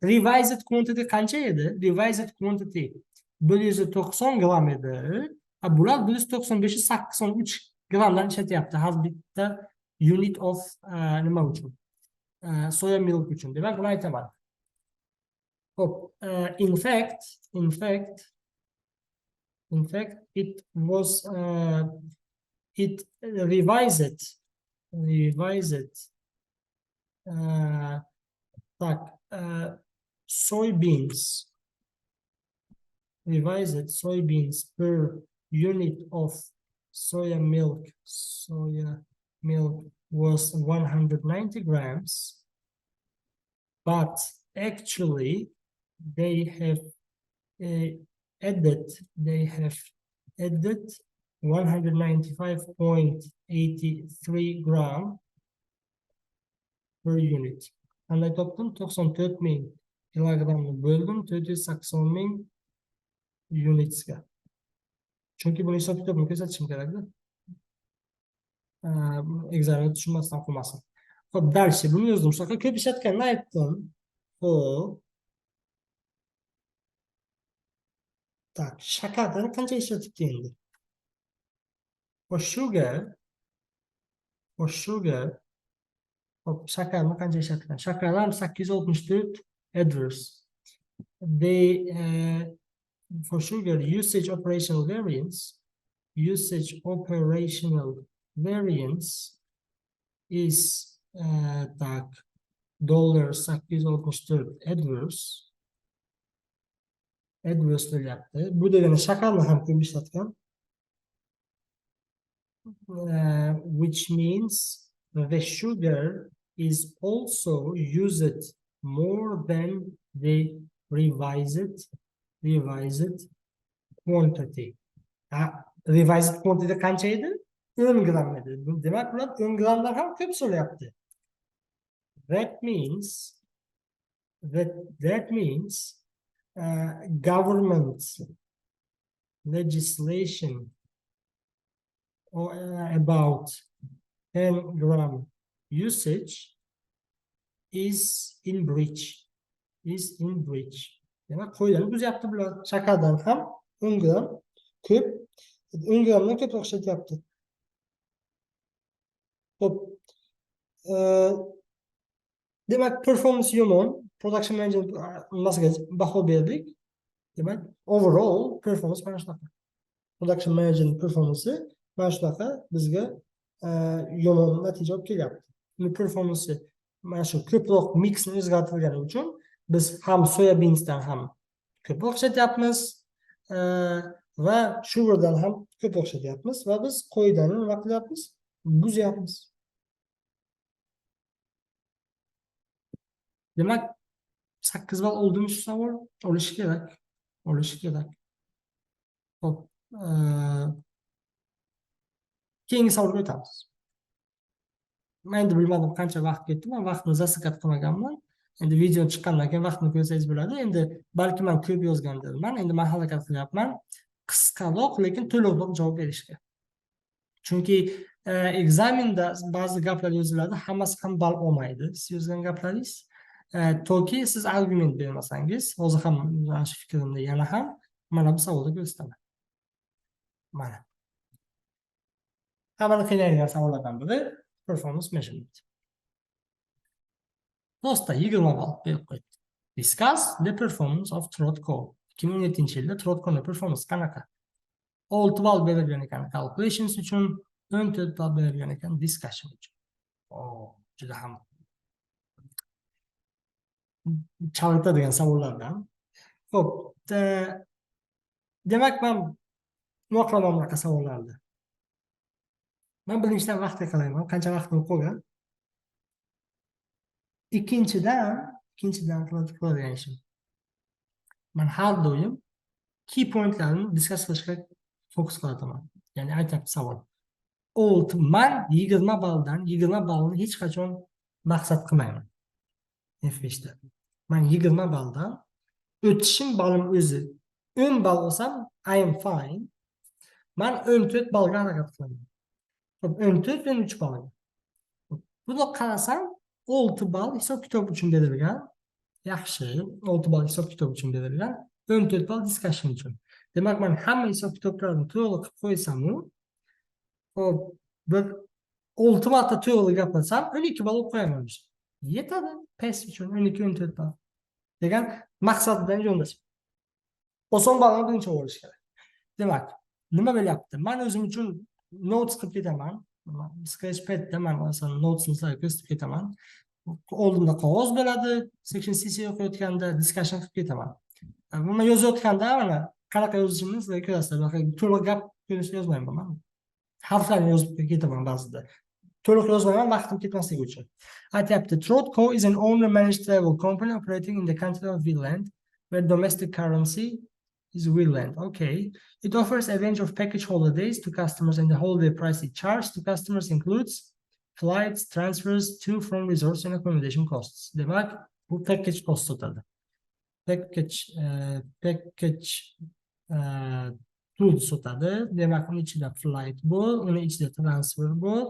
revised quantity qancha edi? Revised quantity 190 gram edi. Bular 195-83 gramdan ishlatyapti har bitta unit of nima uchun? Soya milk uchun. Demak, buni aytaman. Hop, in fact, it was it revised soybeans per unit of soya milk was 190 grams, but actually they have added 195.83 gram per unit. Qanday topdim? 94 ming kilogramni bo'ldim 480 ming unitsga. Chunki buni hisob kitobini ko'rsatishim kerak-da. Ekzamen tushunmasdan qolmasin. Xo'p, dalshi buni yozdim. Shunaqa ko'p ishlatganini aytdim. Xo'p. Tak, shakardan qancha ishlatibdi endi? For sugar. Hop, shakarni qancha ishlatgan? Shakar ham 864 adverse. For sugar usage operational variance is tak $864 adverse bo'lyapti. Bu degani shakarni ham ko'p ishlatgan. Which means the sugar is also used more than the revised quantity. Revised quantity qancha edi? 10 gram edi. Demak, ular 10 gramdan ham ko'p so'rayapti. That means government legislation about 10 gram usage is in breach. Demak, qo'yilib buzyapti bular. Shakardan ham 10 gram ko'p, 10 gramdan ko'proq ishlatyapti. Xo'p. Demak, performance yomon, production manager nimasiga baho berdik. Demak, overall performance mana shunaqa. Production manager performance mana shunaqa bizga yomon natija olib kelyapti. Uni performansi mana shu ko'proq miksni o'zgartirgani uchun biz ham soya beansdan ham ko'proq ishlatyapmiz va sugardan ham ko'proq ishlatyapmiz va biz qo'ydan nima qilyapmiz? Buzyapmiz. Demak, 8 ball oldimi shu savol? Olishi kerak. Olishi kerak. Xo'p, keyingi savolga o'tamiz. Men endi bilmadim qancha vaqt ketdi. Men vaqtni zaskat qilmaganman. Endi video chiqqandan keyin vaqtni ko'rsangiz bo'ladi. Endi balki men ko'p yozgandirman. Endi men harakat qilyapman qisqaroq, lekin to'liqroq javob berishga. Chunki ekzamenda ba'zi gaplar yoziladi, hammasi ham ball olmaydi. Siz yozgan gaplaringiz toki siz argument bermasangiz, hozir ham mana shu fikrimni yana ham mana bu savolda ko'rsataman. Mana. Hammani qiynaydigan savollardan biri performance measurement. Do'stlar 20 ball berib qo'ydi. Discuss the performance of Trotco. 2017-yilda Trotco'ning performance qanaqa? 6 ball berilgan ekan calculations uchun, 14 ball berilgan ekan discussion uchun. Juda ham chalg'itadigan savollardan. Xo'p, demak men nima qilaman bunaqa savollarda? Men birinchidan vaqtga qarayman, qancha vaqtim qolgan. Ikkinchidan qiladigan ishim. Men har doim key pointlarni discuss qilishga fokus qilataman. Ya'ni aytyapti savol. Men 20 balldan 20 ballni hech qachon maqsad qilmayman. F5da. Men 20 balldan o'tishim ballim o'zi 10 ball olsam I am fine. Men 14 ballga harakat qilaman. 14 va 3 ball. Buni qarasam 6 ball hisob kitob uchun berilgan. Yaxshi, 6 ball hisob kitob uchun berilgan, 14 ball discussion uchun. Demak, men hamma hisob kitoblarni to'liq qilib qo'ysam, hop, bir 6 marta to'g'ri gapirsam, 12 ball olib qo'yaman. Yetadi, PES uchun 12-14 ball. Degan maqsaddan yondashib. Oson ballni birinchi olish kerak. Demak, nima bo'lyapti? Men o'zim uchun notes qilib ketaman. Sketchpadda men masalan notesni ko'rsatib ketaman. Oldimda qog'oz bo'ladi, section CC o'qiyotganda discussion qilib ketaman. Men yozayotganda mana qanaqa yozishimni sizlar ko'rasizlar. To'liq gap ko'rishni yozmayman men. Harflarni yozib ketaman ba'zida. To'liq yozmayman vaqtim ketmasligi uchun. Aytyapti, Trotco is an owner-managed travel company operating in the country of Finland, where domestic currency is Finland. Okay. It offers a range of package holidays to customers, and the holiday price it charged to customers includes flights, transfers to from resorts and accommodation costs. Demak, bu package cost o'tadi. Package tools o'tadi. Demak, uni ichida flight bor, uni ichida transfer bor,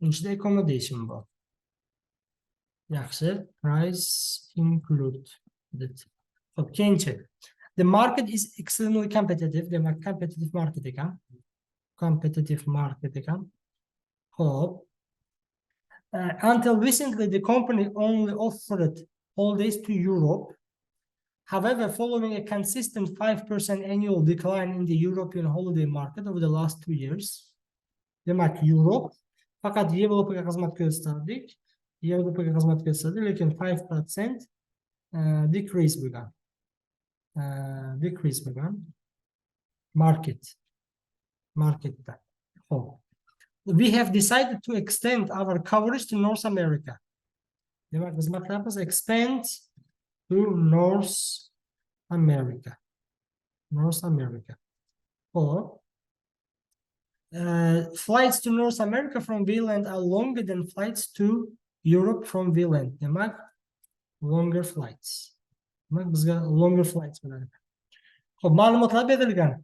uni ichida accommodation bor. Yaxshi, price included. Xo'p, keyinchi. The market is extremely competitive. Demak, competitive market ekan. Xo'p. Until recently, the company only offered holidays to Europe. However, following a consistent 5% annual decline in the European holiday market over the last 2 years, demak, Europe faqat Yevropaga xizmat ko'rsatdik. Lekin 5% decrease bo'lgan. Marketda. Xo'p. We have decided to extend our coverage to North America. Demak, biz maqsadimiz expand to North America. Or flights to North America from Finland are longer than flights to Europe from Finland. Demak, longer flights. Demak, bizga longer flights bo'ladi. Xo'p, ma'lumotlar berilgan.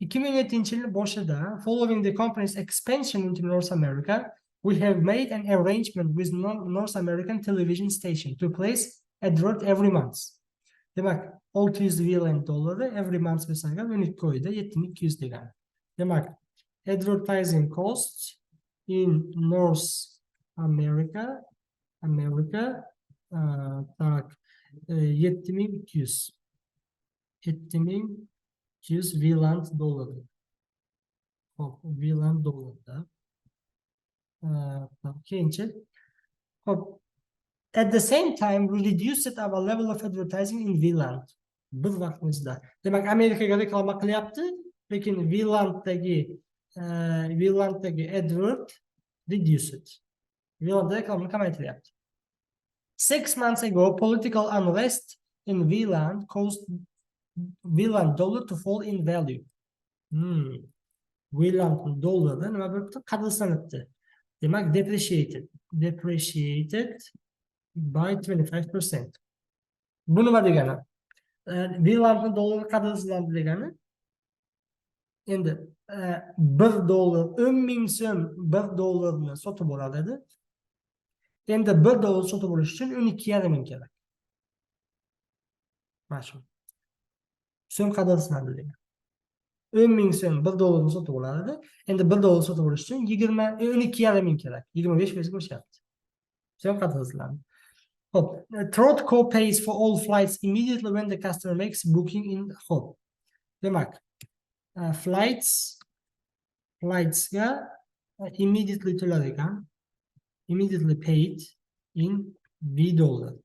2007-yil boshida, following the company's expansion into North America, we have made an arrangement with North American television station to place advert every month. Demak, $600 every month bo'lsa-ga, uni qo'ydi, 7200 degan. Demak, advertising costs in North America, tak, 7200 $7,200. Hop, VLAN dollarda. Keyinchi. Hop, at the same time, we reduced our level of advertising in VLAN. Bir vaqtimizda. Demak, Amerikaga reklama qilyapti, lekin VLANdagi advert reduced. VLANda reklamani kamaytiryapti. 6 months ago, political unrest in VLAN caused VLAN dollar to fall in value. VLAN dollari nima bo'libdi? Qadrsizlanibdi. Demak, depreciated by 25%. Bu nima degani? VLAN dollari qadrsizlandi degani. Endi $1 10,000 so'm $1 sotib oladi. Endi $1 sotib olish uchun 12,5 ming kerak. Mana shu. So'm qadrsizlandi degan. 10,000 so'm $1 sotib oladi. Endi $1 sotib olish uchun 12,5 ming kerak. 25% bo'lishyapti. So'm qadrsizlandi. Hop, Trotco pays for all flights immediately when the customer makes booking in hop. Demak, flightsga immediately to'lar ekan. Immediately paid in $.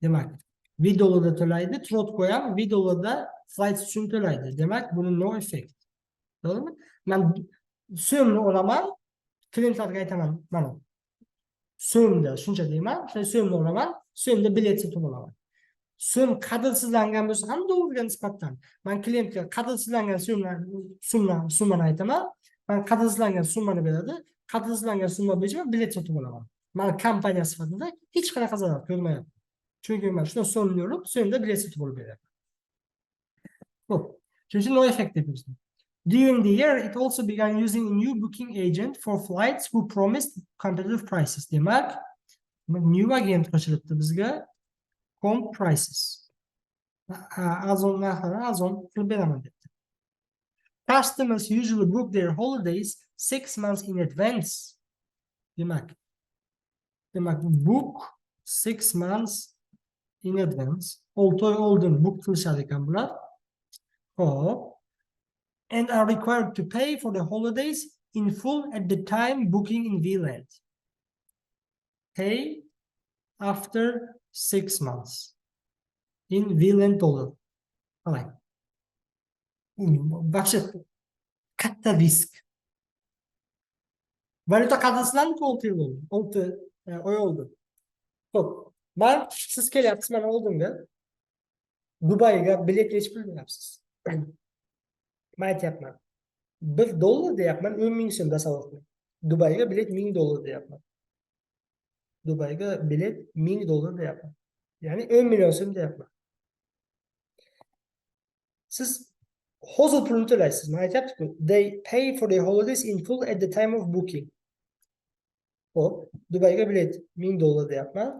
Demak, $da to'laydi, Trotco ham $da flights uchun to'laydi. Demak, buni no effect. To'g'rimi? Men so'mni olaman, klientlarga aytaman, mana so'mda shuncha deyman, so'mni olaman, so'mda bilet sotib olaman. So'm qadrsizlangan bo'lsa ham dollarga nisbatan men klientga qadrsizlangan summani aytaman, men qadrsizlangan summani beradi, qadrsizlangan summa bo'yicha bilet sotib olaman. Men kompaniya sifatida hech qanaqa zarar ko'rmayapman. Chunki men shuni so'mni olib, so'mda bilet sotib olib beraman. Xo'p, chunki no effect deymiz. During the year, it also began using a new booking agent for flights who promised competitive prices. Demak, new agent qo'shilibdi bizga. Com prices. Arzon narxini arzon qilib beraman debdi. Customers usually book their holidays 6 months in advance. Demak, book 6 months in advance. 6 oy oldin book qilishar ekan bular. Hop. And are required to pay for the holidays in full at the time booking in VLAN. Pay after 6 months in VLAN dollar. Right. Vahshat katta risk. Valyuta qadrsizlanib 6 yil bo'ldi. 6 oy oldi. Xo'p, men siz kelyapsiz mana oldimga. Dubayga bilet yechib qo'yapsiz. Men aytyapman. $1 deyapman, 10,000 so'm tasavvur qiling. Dubayga bilet $1,000 deyapman. Dubayga bilet $1,000 deyapman. Ya'ni 10 million so'm deyapman. Siz hozir pulni to'laysiz. Men aytyapti-ku, they pay for their holidays in full at the time of booking. Hop, Dubayga bilet $1,000 deyapman.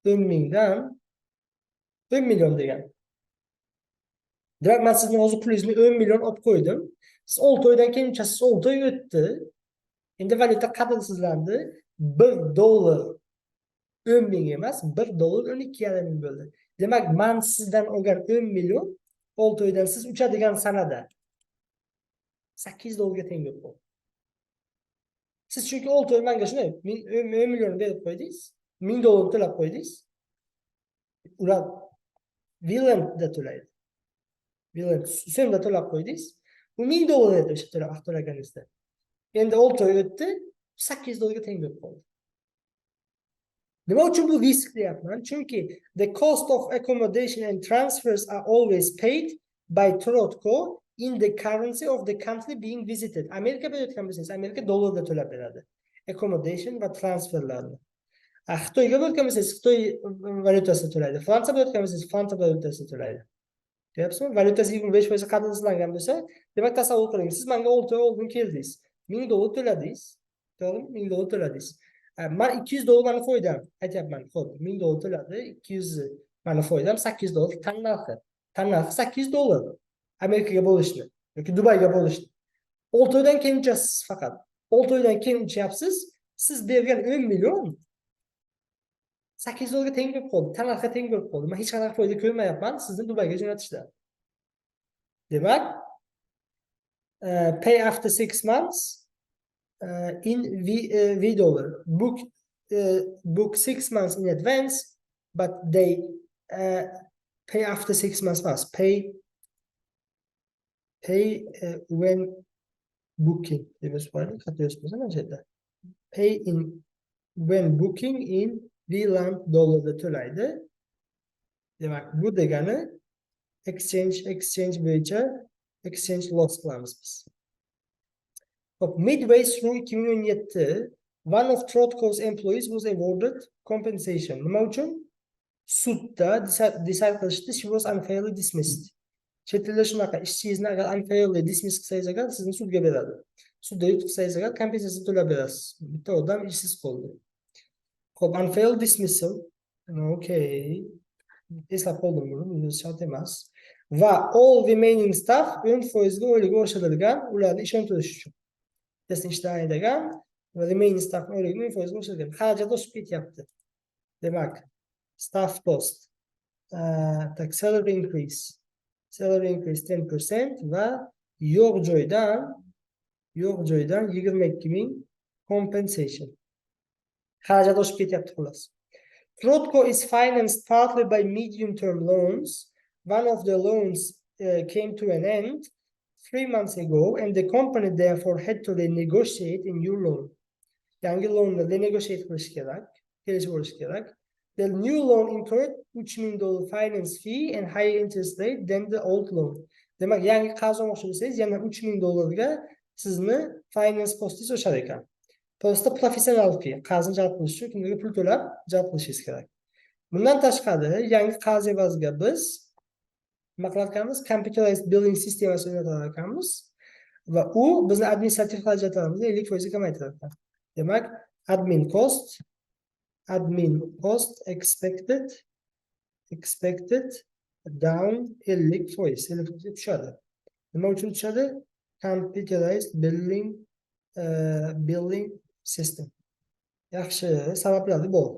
10 mingdan 10 million degan. Demak, men sizning hozir pulingizni 10 million olib qo'ydim. Siz 6 oydan keyin uchasiz, 6 oy o'tdi. Endi valyuta qadrsizlandi. $1 10 ming emas, $1 12,5 ming bo'ldi. Demak, men sizdan olgan 10 million 6 oydan siz uchadigan sanada $8 teng bo'lib qoldi. Siz chunki 6 oy menga shunday 10 million berib qo'ydingiz, $1,000 to'lab qo'ydingiz. Ular VLANda to'laydi. VLAN so'mda to'lab qo'ydingiz. Bu $1,000 edi o'sha to'lab to'laganingizda. Endi 6 oy o'tdi, $8 teng bo'lib qoldi. Nima uchun bu risk deyapman? Chunki the cost of accommodation and transfers are always paid by Trotco in the currency of the country being visited. Amerika bo'layotgan bo'lsangiz, Amerika dollarda to'lab beradi. Accommodation va transferlarni. Xitoyga bo'layotgan bo'lsangiz, Xitoy valyutasida to'laydi. Fransiya bo'layotgan bo'lsangiz, Fransiya valyutasida to'laydi. Deyapsizmi? Valyutasi 25% qadrsizlangan bo'lsa, demak tasavvur qiling, siz menga 6 oy oldin keldingiz. $1,000 to'ladingiz. To'g'rimi? $1,000 to'ladingiz. Men $200 mani foydam, aytyapman. Xo'p, $1,000 to'ladi, 200 mani foydam $8 tan narxi. Tan narxi $8. Amerikaga bo'lishni yoki Dubayga bo'lishni. 6 oydan keyin uchasiz faqat. 6 oydan keyin uchyapsiz, siz bergan 10 million $8 teng bo'lib qoldi, tan narxi teng bo'lib qoldi. Men hech qanaqa foyda ko'rmayapman sizni Dubayga jo'natishda. Demak, pay after 6 months in V dollar. Book 6 months in advance, but they pay after 6 months first. Pay when booking. Pay in when booking in V-land dollarda to'laydi. Demak, bu degani exchange bo'yicha exchange loss qilamiz biz. Midway through 2017, one of Trotco's employees was awarded compensation. Nima uchun? Sudda decide qilishdi, she was unfairly dismissed. Chet tilda shunaqa, ishingizni agar unfairly dismiss qilsangiz agar sizni sudga beradi. Sudda yutqizsangiz agar kompensatsiya to'lab berasiz. Bitta odam ishsiz qoldi. Xo'p, unfairly dismissal. Okay. Eslab qoldim buni, bu shart emas. Va all remaining staff 10% oyligiga oshirilgan, ularni ishontirish uchun. Bizning ishlaydigan va remaining staff oyligiga 10% oshirilgan. Xarajat oshib ketyapti. Demak, staff cost, salary increase 10% va yo'q joydan 22,000 compensation. Xarajat oshib ketyapti xolos. Trotco is financed partly by medium-term loans. One of the loans came to an end 3 months ago, and the company therefore had to renegotiate a new loan. Yangi loanni renegotiate qilish kerak, kelishib olish kerak. The new loan incurred $3,000 finance fee and higher interest rate than the old loan. Demak, yangi qarz olmoqchi bo'lsangiz, yana $3,000 ga sizni finance costingiz oshar ekan. Просто professional fee, qarzni jalb qilish uchun kimlarga pul to'lab jalb qilishingiz kerak. Bundan tashqari, yangi qarz evaziga biz nima qilar ekanmiz? Computerized billing sistemasini o'rnatar ekanmiz va u bizning administrativ xarajatlarimizni 50% kamaytirar ekan. Demak, admin cost expected down 50% tushadi. Nima uchun tushadi? Computerized billing system. Yaxshi, sabablari bor.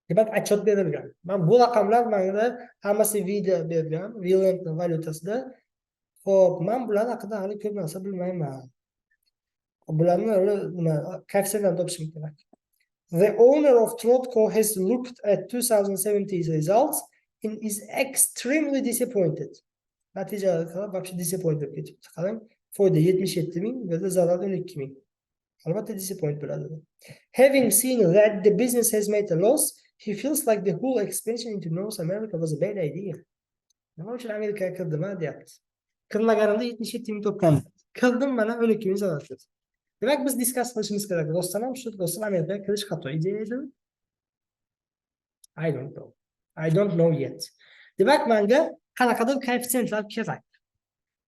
Demak, отчет berilgan. Men bu raqamlar menga hammasi video bergan, VLAN valyutasida. Xo'p, men bular haqida hali ko'p narsa bilmayman. Bularni koeffitsiyentdan topishim kerak. The owner of Trotco has looked at 2017 results and is extremely disappointed. Natijada вообще disappointed ketibdi. Qarang, foyda 77,000 va zarar 12,000. Albatta disappointed bo'ladi. Having seen that the business has made a loss, he feels like the whole expansion into North America was a bad idea. Nima uchun Amerikaga kirdim, deyapti. Kirmaganimda 77,000 topgan. Kirdim, mana 12,000 zarar ketdi. Demak, biz discuss qilishimiz kerak. Rostdan ham shu, rostdan Amerikaga kirish xato idea edimi? I don't know yet. Demak, menga qanaqadir koeffitsiyentlar kerak.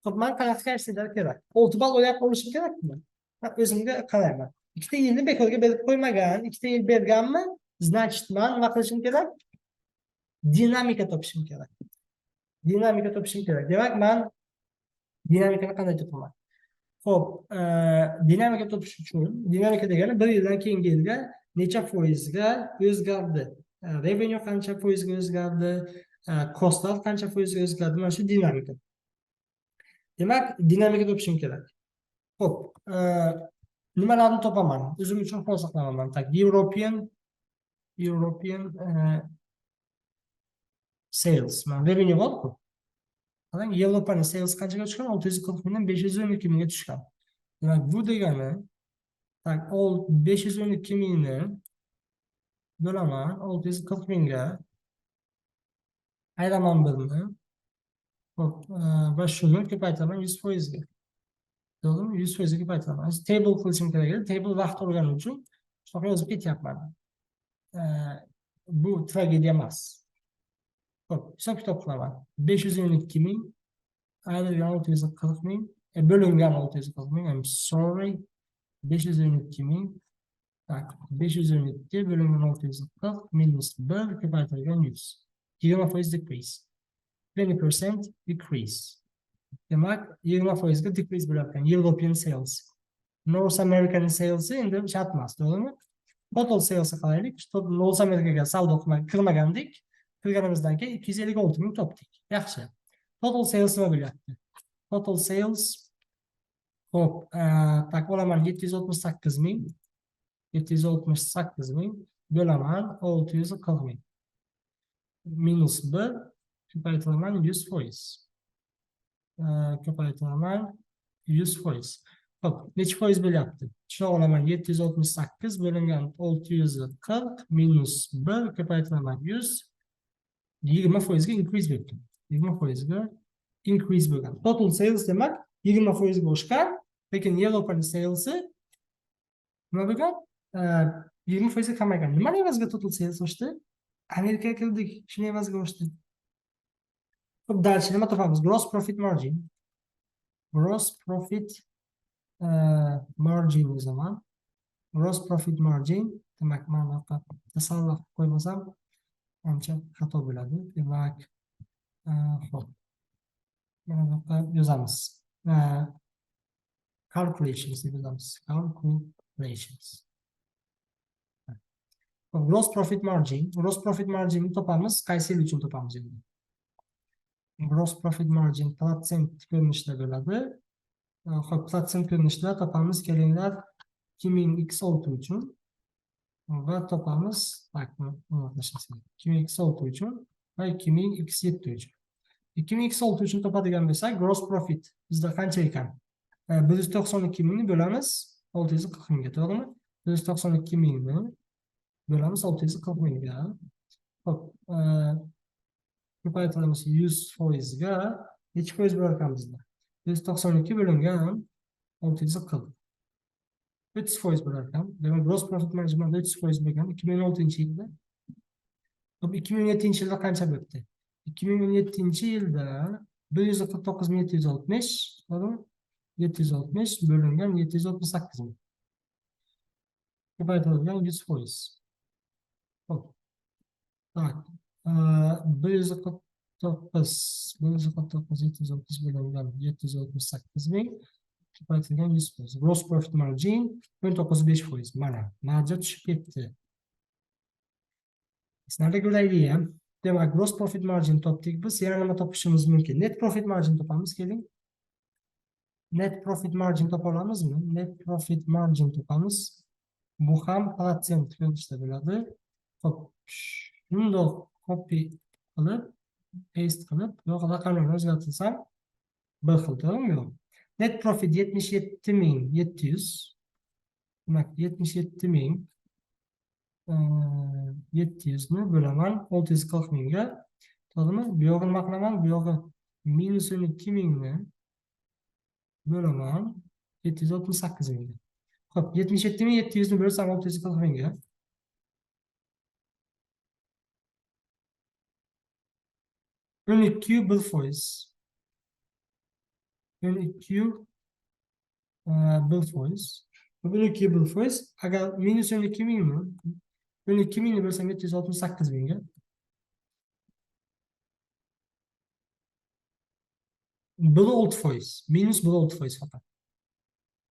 Xo'p, men qanaqa koeffitsiyentlar kerak? 6 ball o'ylab olishim kerakmi? Men o'zimga qarayman. 2 yilni bekorga berib qo'ymagan, 2 yil berganmi? Значит, men nima qilishim kerak? Dinamika topishim kerak. Demak, men dinamikani qanday topaman? Xo'p, dinamika topish uchun, dinamika degani 1 yildan keyingi yilga necha foizga o'zgardi? Revenue qancha foizga o'zgardi? Costlar qancha foizga o'zgardi? Mana shu dinamika. Demak, dinamika topishim kerak. Xo'p, nimalarni topaman? O'zim uchun hozir qilaman. Tak, European sales. Men revenue borku. Qarang, Yevropaning sales qanchaga tushgan? 640 mingdan 512 mingga tushgan. Demak, bu degani, tak, 512 mingni bo'laman 640 mingga, ayiraman birni. Xo'p, va shuni ko'paytiraman 100%ga. To'g'rimi? 100% ga ko'paytiraman. Table qilishim kerak edi. Table vaqt olgani uchun shunaqa yozib ketyapman. Bu tragediya emas. Xo'p, hisob kitob qilaman. 512 ming ayrilgan 640 ming, bo'lingan 640 ming. I'm sorry. 512 ming. Tak, 512 bo'lingan 640 minus 1 ko'paytirilgan 100. 20% decrease. 20% decrease. Demak, 20% ga decrease bo'larkan. European sales. North American sales endi shart emas, to'g'rimi? Total sales qaraylik. North Americaga savdo kirmagandik. Kirganimizdan keyin 256 ming topdik. Yaxshi. Total sales nima bo'lyapti? Total sales Xo'p, tak olaman 768.000 768.000 bo'laman 640.000 minus 1 ko'paytiraman 100%. Ko'paytiraman 100%. Xo'p, necha foiz bo'lyapti? Shuna olaman 768 bo'lingan 640 minus 1 ko'paytiraman 100, 20% ga increase bo'ldi. 20% ga increase bo'lgan. Total sales demak 20% ga oshgan, lekin Yevropaning salesi nima bo'lgan? 20% ga kamaygan. Nima evaziga total sales oshdi? Amerikaga kirdik, shuni evaziga oshdi. Xo'p, dальше nima topamiz? Gross profit margin. Gross profit margin o zaman. Gross profit margin demak, mana buyoqqa tasavvur qilib qo'ymasam ancha xato bo'ladi. Demak, xo'p. Mana buyoqqa yozamiz. Calculations deb yozamiz. Calculations. Gross profit margin. Gross profit margin topamiz. Qaysi yil uchun topamiz endi? Gross profit margin protsent ko'rinishida bo'ladi. Xo'p, protsent ko'rinishida topamiz. Kelinglar, 2000x6 uchun va topamiz. Tak, 2000x6 uchun va 2000x7 uchun. 2000x6 uchun topadigan bo'lsak, gross profit bizda qancha ekan? 192.000 ni bo'lamiz 640.000 ga, to'g'rimi? 192.000 ni bo'lamiz 640.000 ga. Xo'p, ko'paytiramiz 100% ga. Necha foiz bo'lar ekan bizda? 192 bo'lingan 640. 300% bo'lar ekan. Demak, gross profit margin 300% bo'lgan 2016-yilda. Xo'p, 2017-yilda qancha bo'libdi? 2017-yilda 149.760, to'g'rimi? 760 bo'lingan 768.000. Ko'paytirilgan 100%. Xo'p. Tak. 149.760 bo'lingan 768.000 ko'paytirilgan 100%. Gross profit margin 19.5%. Mana, marja tushib ketdi. Sizlarga ko'raylik ham. Demak, gross profit margin topdik biz. Yana nima topishimiz mumkin? Net profit margin topamiz, keling. Net profit margin topa olamizmi? Net profit margin topamiz. Bu ham protsent ko'rinishida bo'ladi. Xo'p, shundoq copy qilib, paste qilib, yo'q raqamlarni o'zgartirsam bir xil, to'g'rimi? Net profit 77.700. Demak, 77.700 ni bo'laman 640.000 ga. To'g'rimi? Bu yog'ini nima qilaman? Bu yog'i minus 12.000 ni bo'laman 768.000 ga. Xo'p, 77.700 ni bo'lsam 640.000 ga. 12 1%. 12 1%. 12 1%. Agar minus 12.000 ni 12.000 ni bo'lsam 768.000 ga. Bu 6%. Minus 6% faqat.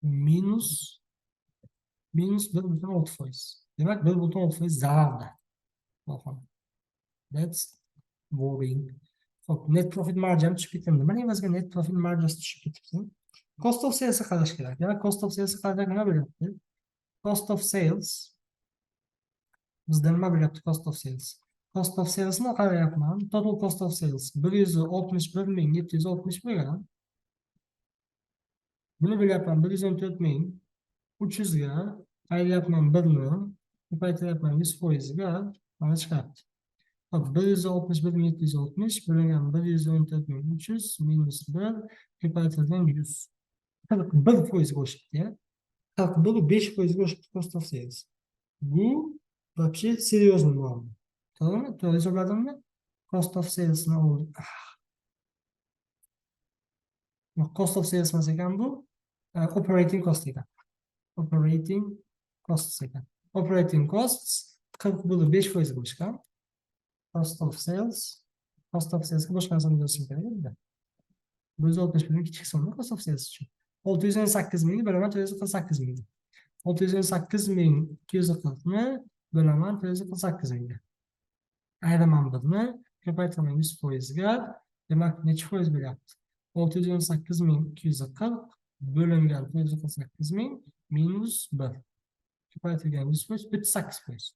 Minus 1.6%. Demak, 1.6% zararda. That's worrying. Xo'p, net profit margin tushib ketdi. Mana evaziga net profit margin tushib ketibdi. Cost of sales qarash kerak. Demak, cost of sales qarashda nima bo'lyapti? Cost of sales bizda nima bo'lyapti? Cost of sales. Cost of sales ni qarayapman. Total cost of sales 161.760 bo'lgan. Buni bo'lyapman 114.300 ga, aylyapman 1 ni, ko'paytiryapman 100% ga, mana chiqyapti. Hop, 161.760 bo'lingan 114.300 minus 1 ko'paytirilgan 100. 41% ga oshibdi, ya. 5% ga oshibdi cost of sales. Bu вообще серьезный muammo. To'g'rimi? To'g'ri hisobladimmi? Cost of sales ni oldim. Cost of sales emas ekan bu, operating cost ekan. Operating costs ekan. Operating costs 40/5% bo'lishgan. Cost of sales ga boshqa narsani yozishim kerak edi. 160.000 kichik summa cost of sales uchun. 618.000 bo'laman 448.000. 618.240 ni bo'laman 448.000 ga. Ayiraman birni, ko'paytiraman 100% ga. Demak, necha foiz bo'lyapti? 618.240 bo'lingan 448.000 minus 1 ko'paytirilgan 100%, 38%.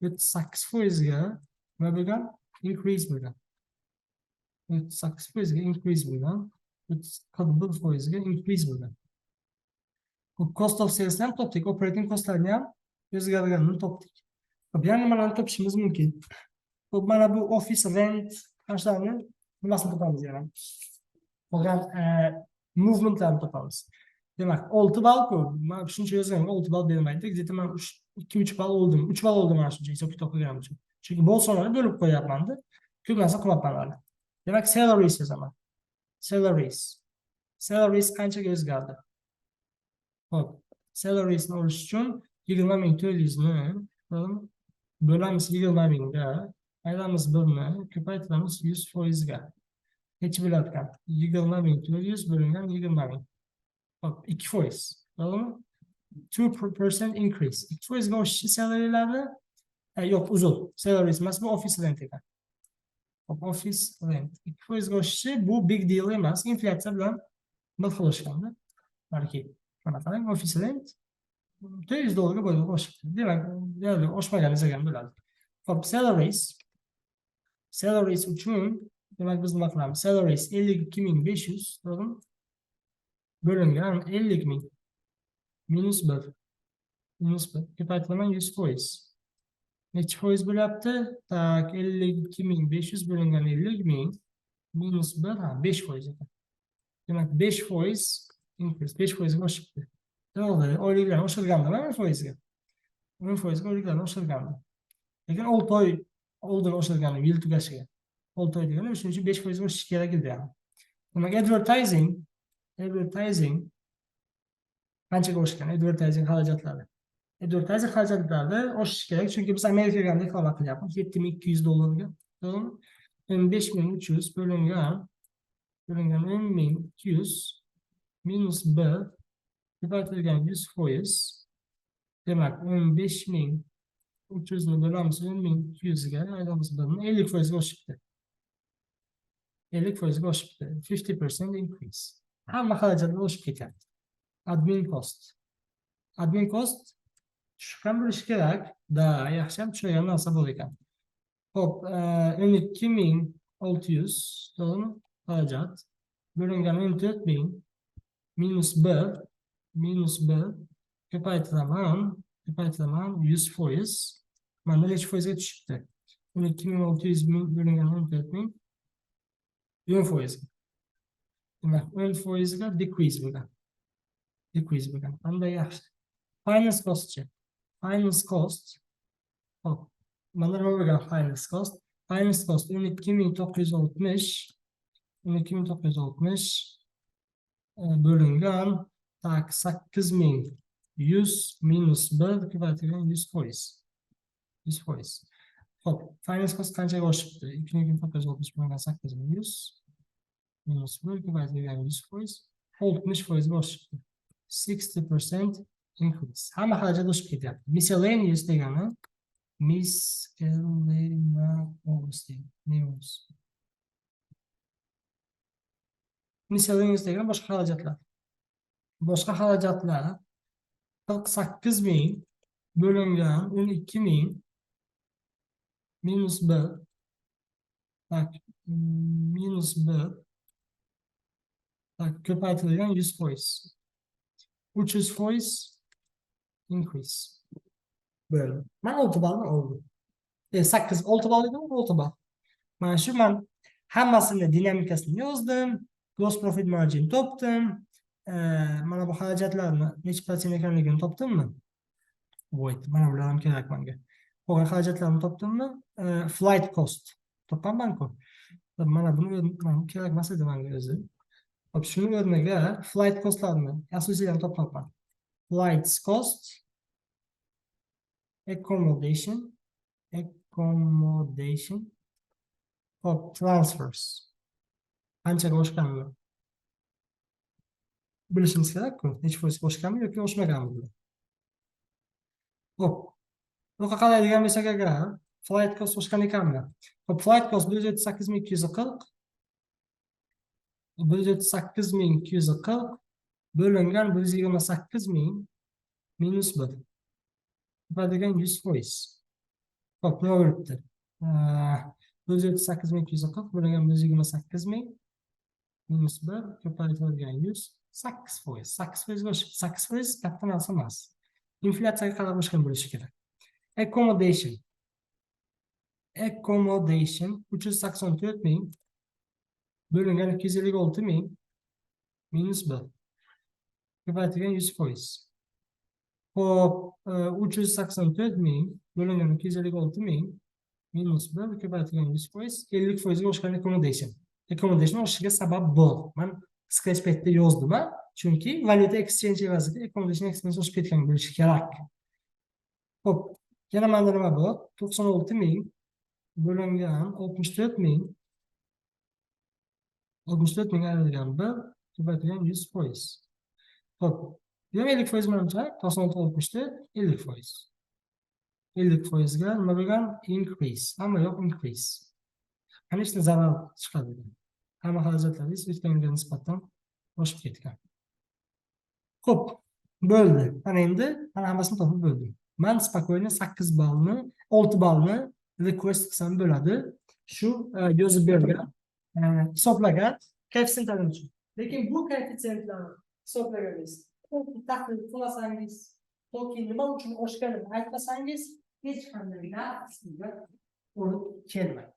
38%ga nima bo'lgan? Increase bo'lgan. 38%ga increase bo'lgan. 41%ga increase bo'lgan. Cost of sales ham topdik, operating costlarni ham o'zgarganini topdik. Yana nimalarni topishimiz mumkin? Mana bu office rent qanchalarni nimasini topamiz yana? Qolgan movementlarni topamiz. Demak, 6 ball-ku. Men shuncha yozganman, 6 ball bermaydi. Где-то men 2-3 ball oldim. 3 ball oldim mana shuncha hisob kitob qilganim uchun. Chunki bol sonini bo'lib qo'yapman-da. Ko'p narsa qilyapman hali. Demak, salaries yozaman. Salaries qanchaga o'zgardi? Xo'p, salaries ni olish uchun 20.400 ni bo'lamiz 20.000 ga, aylanamiz 1 ni, ko'paytiramiz 100% ga. Necha bo'larkan? 20.400 bo'lingan 20.000. Xo'p, 2%. To'g'rimi? 2% increase. 2% ga oshishi salarylarni, yo'q, uzr. Salaries emas, bu office rent ekan. Xo'p, office rent. 2% ga oshishi bu big deal emas, inflyatsiya bilan bir xil oshganda. Balki mana qarang, office rent $400 ga bo'lib oshibdi. Demak, deyarli oshmagan desak ham bo'ladi. Xo'p, salaries uchun demak biz nima qilamiz? Salaries 52.500, to'g'rimi? Bo'lingan 50.000 minus 1 ko'paytiraman 100%. Necha foiz bo'lyapti? Tak, 52.500 bo'lingan 50.000 minus 1, 5% ekan. Demak, 5% increase, 5% ga oshibdi. To'g'ri, oyliklarni oshirgandim, 10% ga. 10% ga oyliklarni oshirgandim. Lekin 6 oy oldin oshirgandim yil tugashiga. 6 oy degani shuning uchun 5% ga oshishi kerak edi ham. Demak, advertising qanchaga oshgan? Advertising xarajatlari oshishi kerak, chunki biz Amerikaga reklama qilyapmiz $7.200 ga. To'g'rimi? 15.300 bo'lingan 10.200 minus 1 ko'paytirilgan 100%. Demak, 15.300 ni bo'lamiz 10.200 ga, aylanamiz 50% ga oshibdi. 50% ga oshibdi. 50% increase. Hamma xarajatlar oshib ketyapti. Admin cost tushgan bo'lishi kerak. Da, yaxshi ham tushagan narsa bor ekan. Xo'p, 12.600 to'g'rimi? Xarajat bo'lingan 14.000 minus 1 ko'paytiraman 100%. Mana necha foizga tushibdi? 12.600 bo'lingan 14.000 10%. Demak, 10% ga decrease bo'lgan. Qanday yaxshi. Finance cost. Hop. Mana nima bo'lgan finance cost? Finance cost 12.960 bo'lingan tak 8.100 minus 1 ko'paytirilgan 100%. Hop, finance cost qanchaga oshibdi? 2.960 bo'lingan 8.100 minus 1 ko'paytirilgan 100%. 60% ga oshibdi. 60% increase. Hamma xarajat oshib ketyapti. Miscellaneous degani Miscellaneous degani boshqa xarajatlar. 48.000 bo'lingan 12.000 minus 1 ko'paytirilgan 100%. 300% increase. Böyle. Ben 6 ballni oldim. 6 ball edim, 6 ball. Mana shu men hammasini dinamikasini yozdim. Gross profit margin topdim. Mana bu xarajatlarni necha protsent ekanligini topdimmi? Void. Mana bular ham kerak menga. Qolgan xarajatlarni topdimmi? Flight cost topganman-ku. Mana buni kerak emas edi menga o'zi. Hop, shuni o'rniga flight costlarni asosiylarni topmoqman. Flight cost, accommodation, hop, transfers. Qanchaga oshganini bilishimiz kerak-ku. Necha foizga oshganmi yoki oshmaganmi? Hop. Bunaqa qaraydigan bo'lsak agar flight cost oshgan ekanmi? Hop, flight cost 178.240 178.240 bo'lingan 128.000 minus 1 tepadigan 100%. Xo'p, nima bo'libdi? 178.240 bo'lingan 128.000 minus 1 ko'paytirilgan 100 8%. 8% bo'lishi, 8% katta narsa emas. Inflyatsiyaga qarab o'sgan bo'lishi kerak. Accommodation 384.000 bo'lingan 256.000 minus 1 ko'paytirilgan 100%. Xo'p, 384.000 bo'lingan 256.000 minus 1 ko'paytirilgan 100%, 50% ga o'xshagan accommodation. Accommodation o'shishiga sabab bor. Men sketchpadda yozdim, chunki valyuta exchange evaziga accommodation expense o'sib ketgan bo'lishi kerak. Xo'p, yana menda nima bor? 96.000 bo'lingan 64.000 ayrilgan 1 ko'paytirilgan 100%. Xo'p, 50% menimcha 96 64 50%. 50% ga nima bo'lgan? Increase. Hamma yoq increase. Ana ishda zarar chiqadi. Hamma xarajatlaringiz o'tganga nisbatan oshib ketgan. Xo'p, bo'ldi. Mana endi hammasini topib bo'ldim. Men spokойно 8 ballni, 6 ballni request qilsam bo'ladi. Shu yozib bergan, hisoblagan koeffitsiyentlar uchun. Lekin bu koeffitsiyentlarni hisoblaganingizda tahlil qilmasangiz, toki nima uchun oshganini aytmasangiz, hech qanday narsaga olib kelmaydi.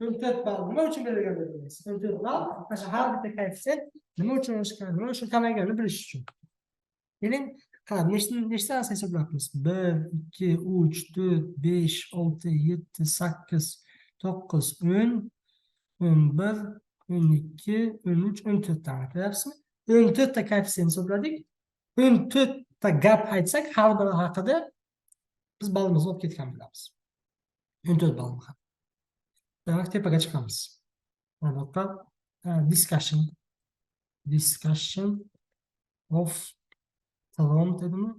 14 ball nima uchun berilgan dedingiz? 14 ball mana har bitta koeffitsiyent nima uchun oshgan, nima uchun kamayganini bilish uchun. Keling, qarab, nechta narsa hisoblayapmiz? 1, 2, 3, 4, 5, 6, 7, 8, 9, 10, 11, 12, 13, 14 tane ko'ryapsizmi? 14 ta koeffitsiyent hisobladik. 14 ta gap aytsak, har biri haqida biz ballimizni olib ketgan bo'lamiz. 14 ball haqida. Demak, tepaga chiqamiz. Albatta, discussion of talon dedimi?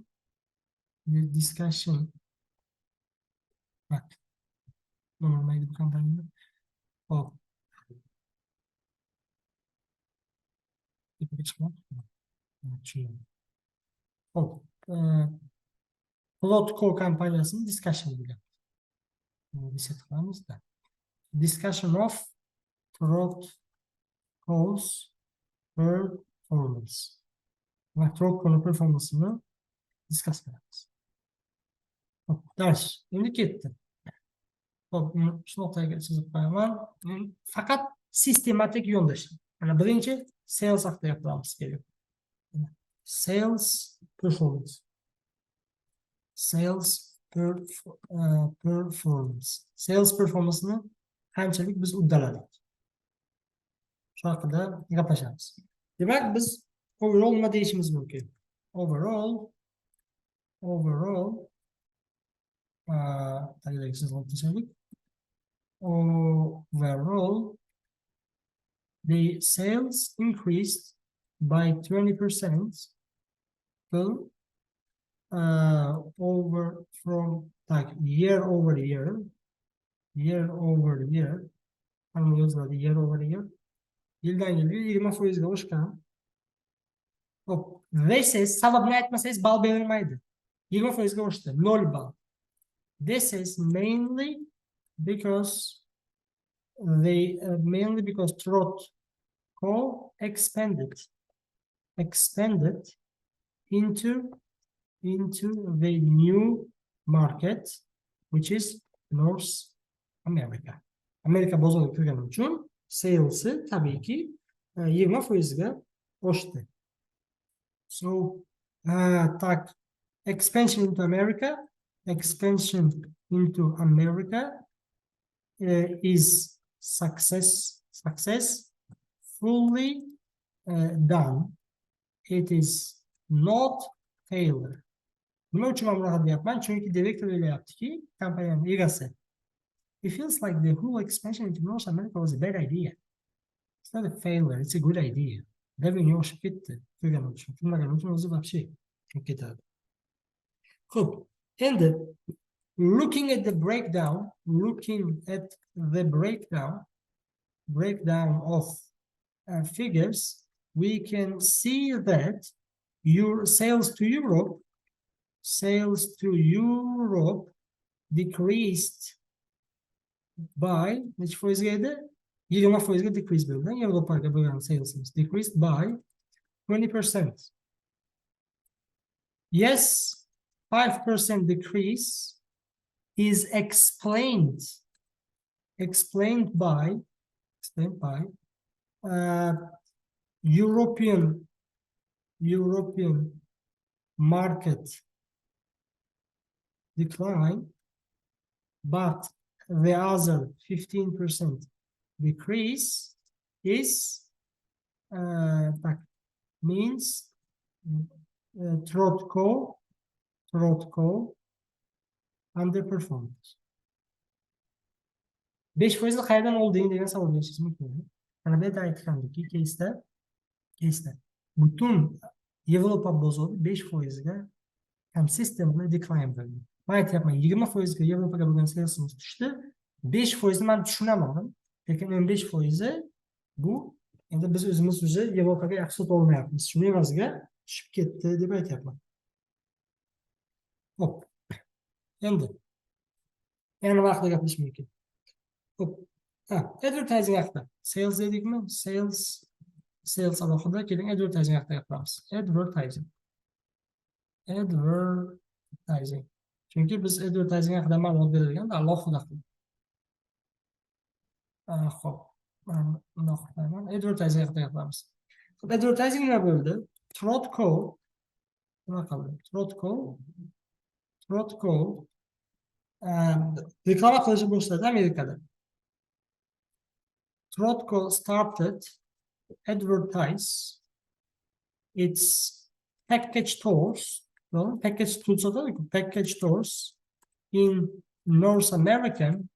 Discussion. Bak. Normalmaydi bu kompaniyada. Hop. Tepaga chiqamiz. Hop. Plotco kompaniyasini discussion degan. Reset qilamizda. Discussion of Plotco's performance. Va Plotco'ning performansini discuss qilamiz. Hop, dars. Endi ketdi. Hop, shu nuqtaga chizib qo'yaman. Faqat sistematik yondashing. Mana birinchi sales haqida gapiramiz kerak. Sales performance. Sales performance'ni qanchalik biz uddaladik. Shu haqida gaplashamiz. Demak, biz overall nima deyishimiz mumkin? Overall the sales increased by 20% over from like year over year. Hamma yoziladi year over year. Yildan yilga 20% ga oshgan. Hop, this is sababni aytmasangiz ball berilmaydi. 20% ga oshdi, 0 ball. This is mainly because Trotco expanded into the new market, which is North America. Amerika bozoriga kirgani uchun sales'i tabiiyki 20% ga oshdi. So, expansion into America is successfully done. It is not failure. Nima uchun men buni deyapman? Chunki direktor o'ylayaptiki, kompaniyaning egasi. It feels like the whole expansion into North America was a bad idea. It's not a failure, it's a good idea. Revenue oshib ketdi. Ko'rganim uchun, ko'rmaganim uchun o'zi вообще ketadi. Xo'p, endi looking at the breakdown of figures, we can see that your sales to Europe decreased by necha foizga edi? 20% decrease bo'ldi. Yevropaga bo'lgan salesimiz decreased by 20%. Yes, 5% decrease is explained by European market decline, but the other 15% decrease is means Trotco underperformance. 5% qayerdan olding degan savol berishingiz mumkin. Mana bu yerda aytgandiki, case'da butun Yevropa bozori 5% ga consistently decline bo'ldi. Men aytyapman, 20% ga Yevropaga bo'lgan salesimiz tushdi. 5% ni men tushunaman, lekin 15% bu endi biz o'zimiz уже Yevropaga yaxshi sota olmayapmiz. Shuning evaziga tushib ketdi deb aytyapman. Hop. Endi yana vaqtda gapirish mumkin. Hop. Advertising haqida. Sales dedikmi? Sales alohida, keling advertising haqida gapiramiz. Advertising. Chunki biz advertising haqida ma'lumot berilganda alohida qilib. Xo'p. Advertising haqida gapiramiz. Advertising nima bo'ldi? Trotco nima qildi? Trotco reklama qilishni boshladi Amerikada. Trotco started advertise its package stores in North American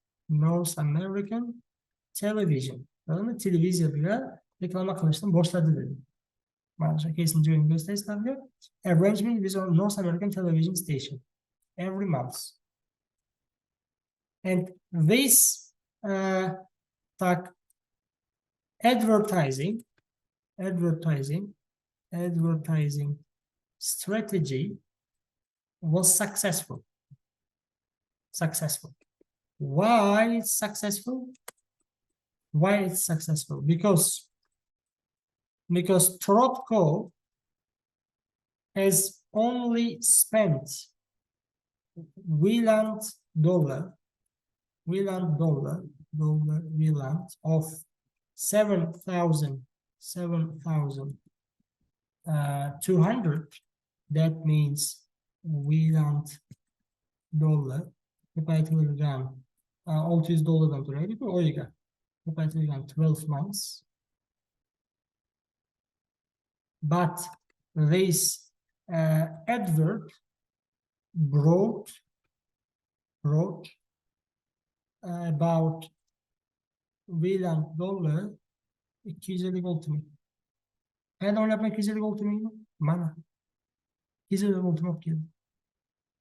television. Televizorga reklama qilishni boshladi dedi. Mana shu case'ni join sizlarga. Arrangement with our North American television station every month. And this advertising strategy was successful. Why it's successful? Because Trotco has only spent Wieland of 7,200. That means Wieland dollar ko'paytirilgan $600 turadi-ku oyiga. Ko'paytirilgan 12 months. But this advert brought about Wieland dollar 256 ming. Qayerdan olyapman 256 mingni? Mana 256 ming keldi.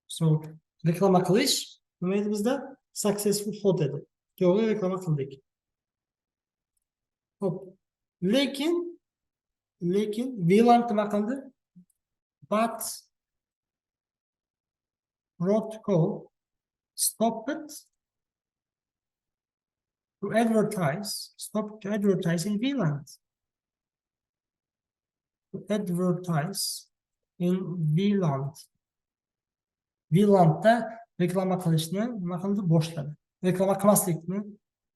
So reklama qilish nima edi bizda? Successful hot edi. To'g'ri reklama qildik. Hop. Lekin Wieland nima qildi? But Trotco stopped to advertise in Wieland. Wielandda reklama qilishni nima qildi? Boshladi. Reklama qilmaslikni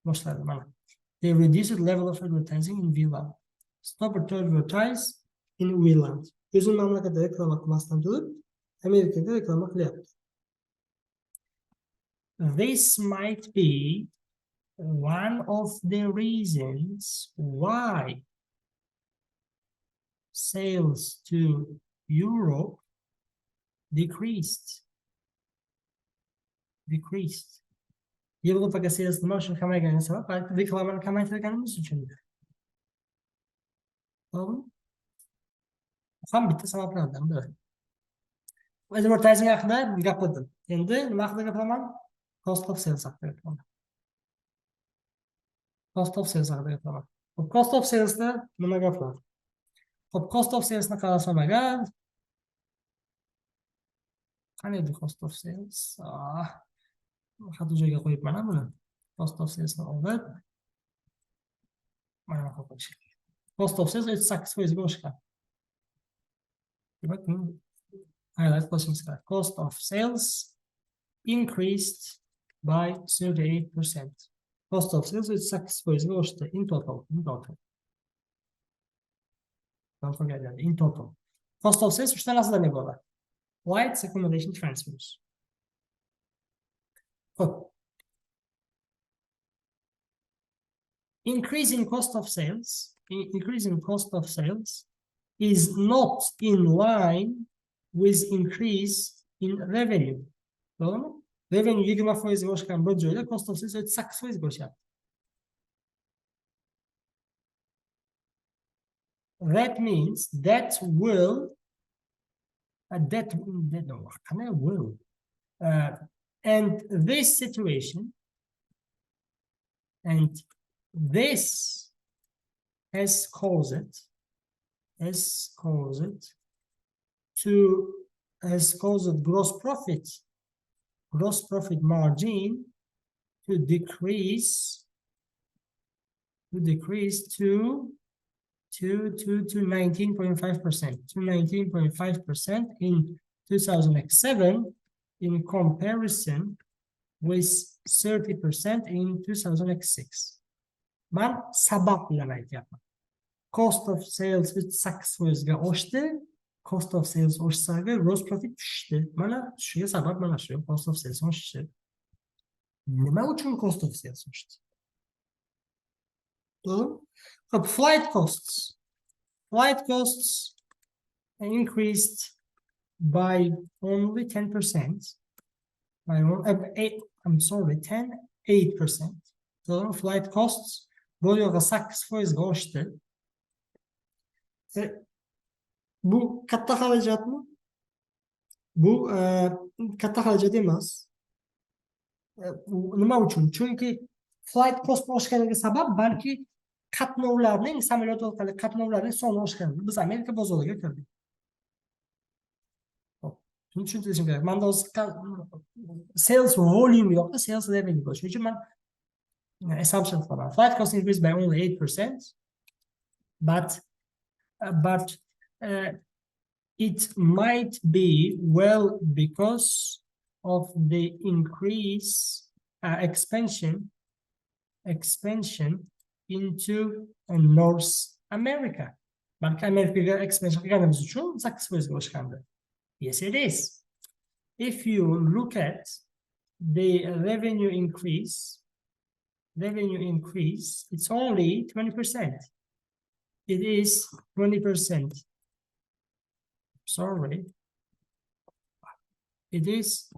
boshladi. Mana. They reduced the level of advertising in Wieland. Stopped to advertise in Wieland. O'zini mamlakatda reklama qilmasdan turib, Amerikada reklama qilyapti. This might be one of the reasons why sales to Europe decreased. Yevropaga sales nima uchun kamaygani sabab reklamani kamaytirganimiz uchun. To'g'rimi? Ham bitta sabablardan biri. Advertising haqida gapirdim. Endi nima haqida gapiraman? Cost of sales haqida gapiraman. Cost of salesda nima gaplar? Cost of salesni qarasam agar qanday cost of sales? Xato joyga qo'yibman buni. Cost of sales ni olib mana bunaqa qo'yish kerak. Cost of sales 8% ga oshgan. Demak, highlight qilishimiz kerak. Cost of sales increased by 38%. Cost of sales 8% ga oshdi. In total. In total. Cost of sales 3 ta narsadan iborat. Flights, accommodation, transfers. Ho'p. Increasing cost of sales is not in line with increase in revenue. To'g'rimi? Revenue 20% ga oshgan bir joyda cost of sales 8% ga oshadi. That means that will and this situation and this has caused gross profit margin to decrease to 19.5%. To 19.5% in 2007 in comparison with 30% in 2006. Man sabab bilan aytyapman. Cost of sales 8% ga oshdi. Cost of sales oshsa-ga gross profit tushdi. Mana shuga sabab mana shu cost of sales oshishi. Nima uchun cost of sales oshdi? Flight costs increased by only 10%. 8%. So flight costs bu yo'g'a 8% ga oshdi. Bu katta xarajatmi? Bu katta xarajat emas. Nima uchun? Chunki flight cost oshganiga sabab balki qatnovlarning, samolyot orqali qatnovlarning soni oshgandi. Biz Amerika bozoriga kirdik. Shuni tushuntirishim kerak. Menda o'zi sales volume yo'q, sales revenue bor. Shuning uchun men assumption qilaman. Flight cost increased by only 8%, but it might be well because of the expansion into North America. Balki Amerikaga expansion qilganimiz uchun 8% ga oshgandi. Yes, it is. If you look at the revenue increase, it's only 20%. It is 20%. Sorry. It is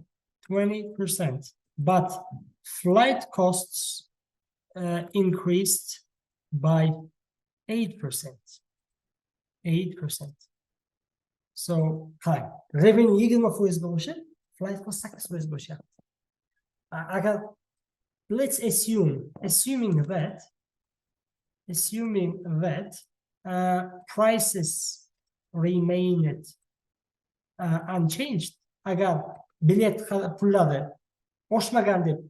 20%. But flight costs increased by 8%. 8%. So, revenue 20% ga oshib, flight cost 8% ga oshyapti. Agar let's assuming that prices remained unchanged. Agar bilet pullari oshmagan deb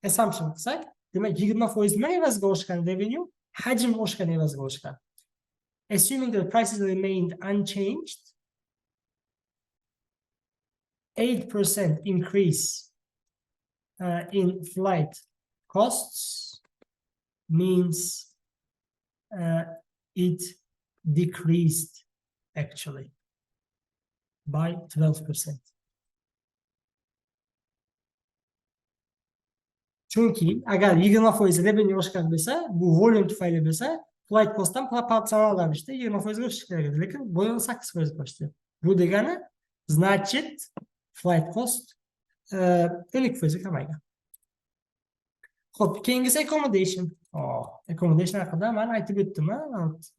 assumption qilsak, demak 20% nima evaziga oshgan revenue, hajm oshgan evaziga oshgan. Assuming that prices remained unchanged, 8% increase in flight costs means it decreased actually by 12%. Chunki agar 20% revenue oshgan bo'lsa, bu volume tufayli bo'lsa, flight costdan proporsional ravishda 20% o'sishi kerak edi, lekin bu 8% oshdi. Bu degani значит flight cost 12% kamaygan. Xo'p, keyingisi accommodation. Accommodation haqida men aytib o'tdim,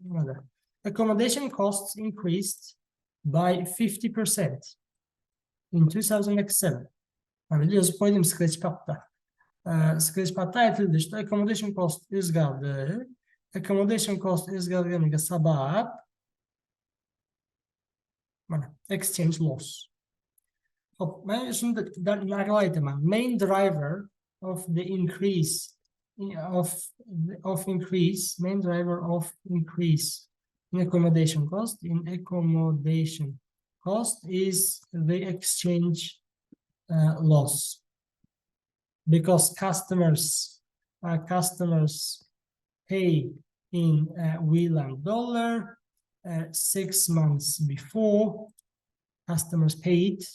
nimada? Accommodation costs increased by 50% in 2007. Mana yozib qo'ydim sketchpadda. Sketchpadda aytildi, что accommodation cost o'zgardi. Accommodation cost o'zgarganiga sabab mana exchange loss. Hop, ben şunu da aytaman. Main driver of the increase main driver of increase in accommodation cost is the exchange loss, because customers pay in wheel and dollar 6 months before. Customers paid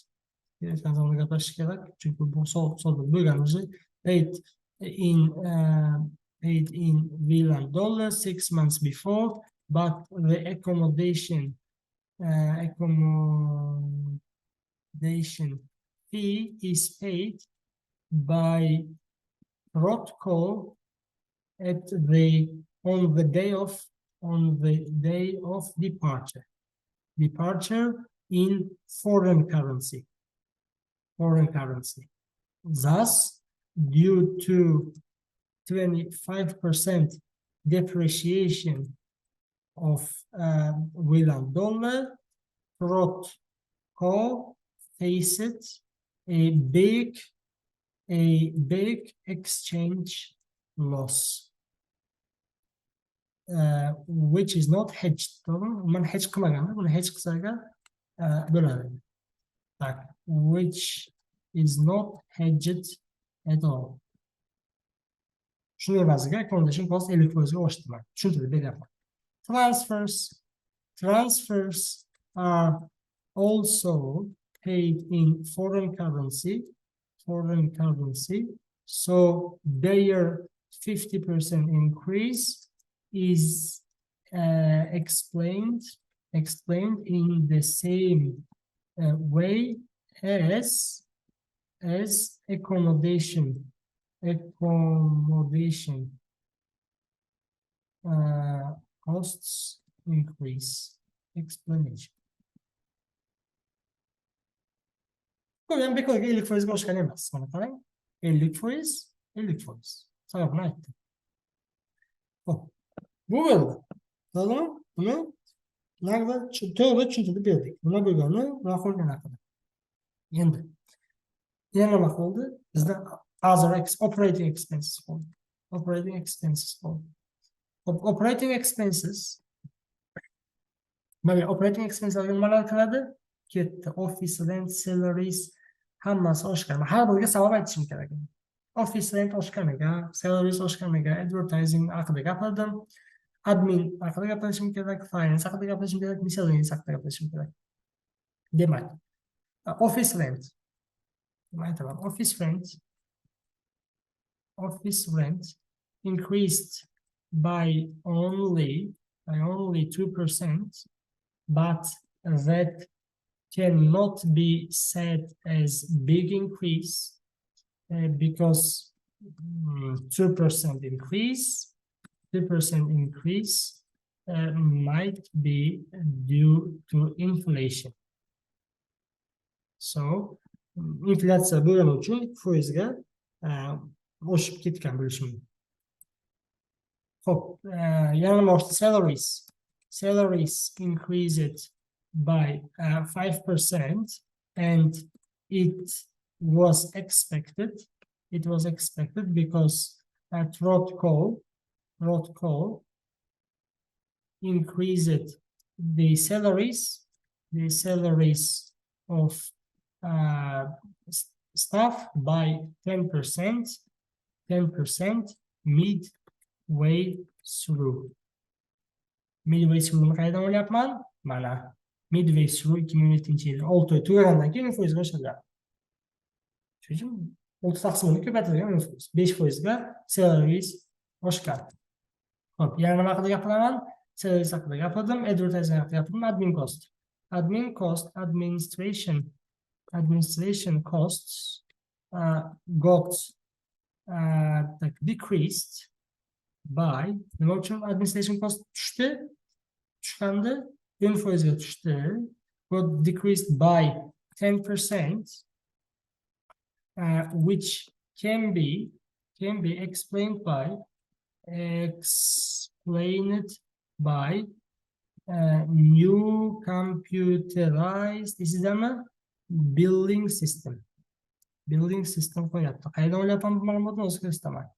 paid in wheel and dollar 6 months before, but the accommodation fee is paid by protocol on the day of departure in foreign currency. Thus, due to 25% depreciation of wheel and dollar, protocol faced a big exchange loss, which is not hedged. Man hedge qilmagan, buni hedge qilsaga bo'ladi. Which is not hedged at all. Shuni evaziga accommodation cost 50% ga oshdi. Tushuntirib beryapman. Transfers are also paid in foreign currency, so their 50% increase is explained in the same way as accommodation costs increase. Explanation. Ko'rgan bekorga 50% oshgan emas. Mana qarang. 50%. Sababini aytdim. Xo'p. Bu bo'ldi. To'g'rimi? Buni narda to'g'ri tushuntirib berdik. Nima bo'lgani va qolgan haqida. Endi yana nima qoldi? Bizda operating expenses qoldi. Operating expenses. Mana operating expenses nimalar qiladi? Ketdi. Office rent, salaries hammasi oshgan. Har biriga sabab aytishim kerak. Office rent oshganiga, salaries oshganiga, advertising haqida gapirdim. Admin haqida gapirishim kerak, finance haqida gapirishim kerak, miscellaneous haqida gapirishim kerak. Demak, office rent. Aytaman, office rent increased by only 2%, but that cannot be said as big increase because 2% increase might be due to inflation. So, inflyatsiya bo'lgani uchun foizga oshib ketgan bo'lishi mumkin. Xo'p, yana nima oshdi? Salaries increased by 5%, and it was expected because Rodco increased the salaries of staff by 10% midway through. Midway through qayerdan olyapman? Mana midway through 2017-yil 6 oy tugagandan keyin foizga oshadi. Shuning uchun 30 taqsimini ko'paytirgan 5% ga salaries oshgan. Xo'p, yana nima haqida gapiraman? Salaries haqida gapirdim, advertising haqida gapirdim, administration costs got decreased by, nima uchun administration cost tushgandi, 10% ga tushdi, got decreased by 10%, which can be explained by new computerized, this is billing system. Billing system qo'yapti. Qayerdan olyapman bu ma'lumotni o'zi ko'rsataman.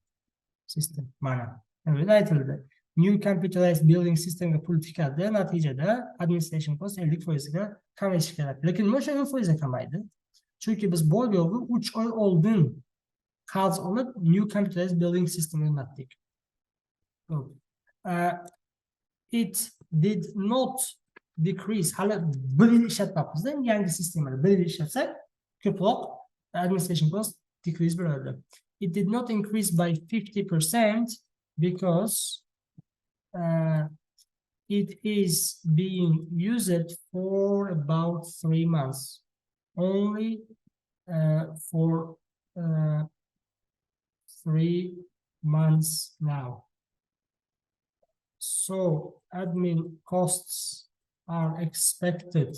System mana. Endi aytildi. New computerized billing systemga pul tikadi. Natijada administration cost 50% ga kamayishi kerak. Lekin o'sha 50% ga kamaydi. Chunki biz boyog'i 3 oy oldin qarz olib new computerized billing system o'rnatdik. It did not decrease. Hali bir yil ishlatmabmiz-da, yangi sistemada bir yil ishlatsak ko'proq administration cost decrease bo'ladi. It did not increase by 50% because it is being used for about 3 months. Only for 3 months now. So admin costs are expected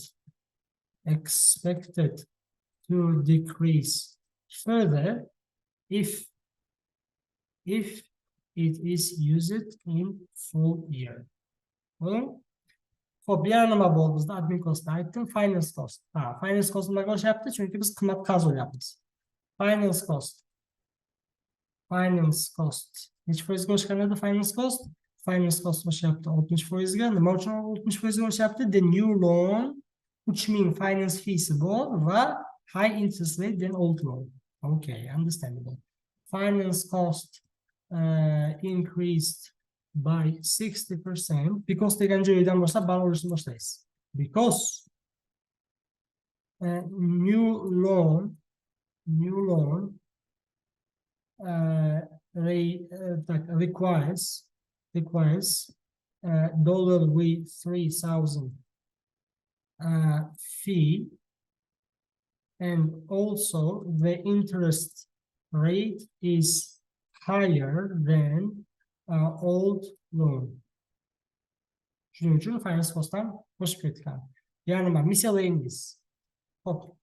to decrease further if it is used in full year. Xo'p, yana nima bor bizda? Admin costni aytdim, finance cost. Finance cost nimaga o'xshayapti? Chunki biz qimmat qarz olyapmiz. Finance cost necha foizga o'xshagan edi? Finance cost o'xshayapti 60% ga. Nima uchun 60% ga o'xshayapti? The new loan, which mean finance fees bor va high interest rate than old loan. Okay, understandable. Finance cost increased by 60% because degan joyidan boshlab balo olishni boshlaysiz. Because new loan requires dollar with 3,000 fee, and also the interest rate is higher than old loan. Shuning uchun finance costdan qo'shib ketgan. Ya'ni miscellaneous. Hop.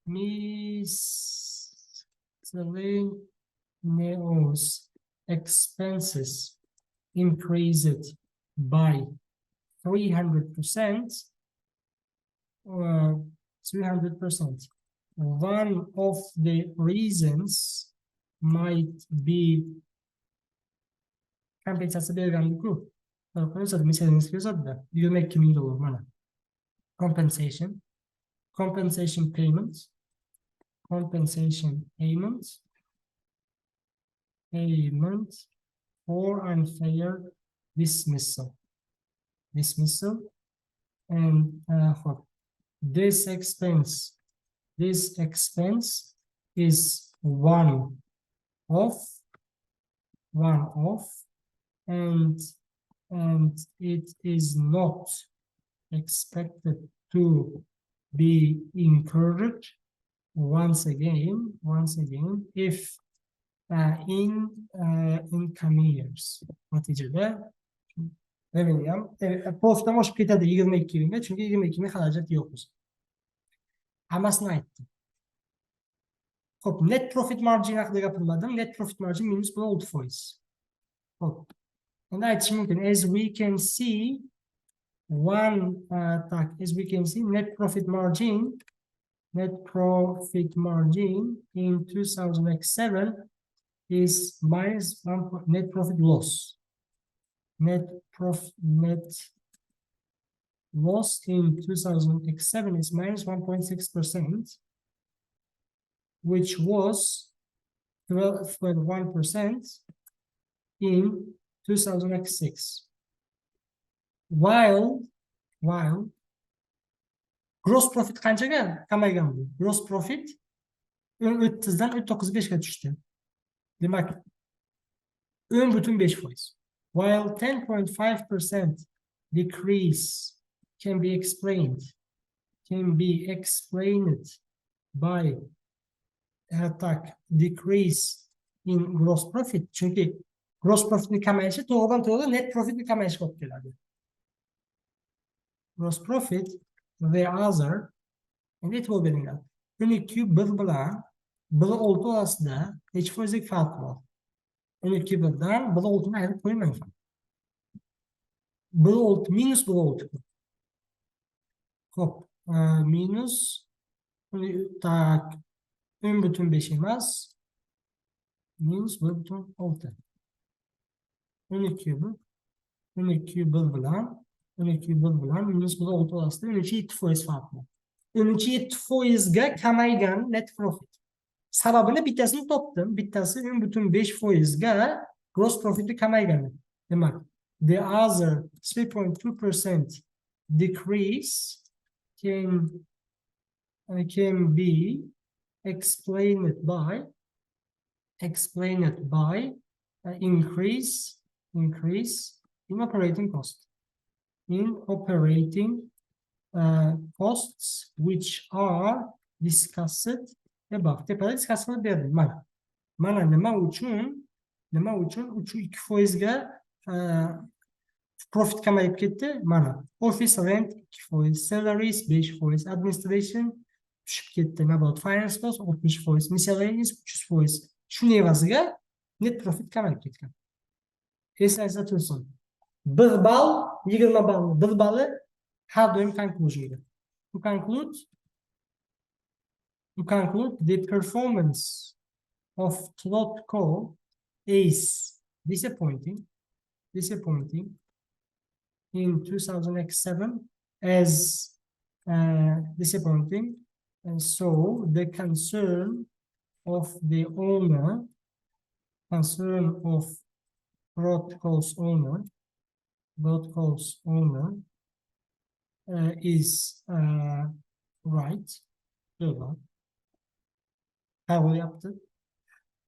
Miscellaneous expenses increased by 300%. 300%. One of the reasons might be kompensatsiya berganliku. $22,000 mana. Compensation payments for unfair dismissal, and this expense is one off, and it is not expected to be incurred once again if in coming years. Natijada revenue ham profitdan oshib ketadi 22 mingga, chunki 22 ming xarajat yo'q bizda. Hammasini aytdim. Xo'p, net profit margin haqida gapirmadim. Net profit margin minus 6%. Xo'p. Endi aytishim mumkin, as we can see net profit margin in 2007 is minus 1. Net profit loss. Net loss in 2007 is minus 1.6%, which was 12.1% in 2006. While gross profit qanchaga kamaygan bu? Gross profit 30 dan 9.5 ga tushdi. Demak 10.5%. While 10.5% decrease can be explained by decrease in gross profit. Chunki gross profitni kamayishi to'g'ridan-to'g'ri net profitni kamayishiga olib keladi. Gross profit the other, endi e'tibor beringlar. 12 1 bilan 1.6 orasida necha foizlik farq bor? 12 birdan 1.6 ni ayirib qo'ymang. 1.6 minus 1.6. Xo'p, minus Tak, 10,5 emas. Minus 1,6. 12 bu. 12 1 bilan 12 1 bilan minus 1,6 orasida 13,7% farq bor. 13,7%ga kamaygan net profit. Sababini bittasini topdim. Bittasi 10,5%ga gross profit'i kamaygani. Demak, the other 3.2% decrease can be explained by increase in operating cost. In operating costs which are discussed above. Tepada discuss qilib berdim. Mana nima uchun 3.2%ga profit kamayib ketdi. Mana office rent 2%, salaries 5%, administration tushib ketdi. About finance cost 60%, miscellaneous 300%. Shuning evaziga net profit kamayib ketgan. Esingizda tursin. 1 ball 20 ball. 1 balli har doim conclusionga. To conclude, the performance of Trotco is disappointing in 2007 as disappointing, and so the concern of Trotco's owner is right.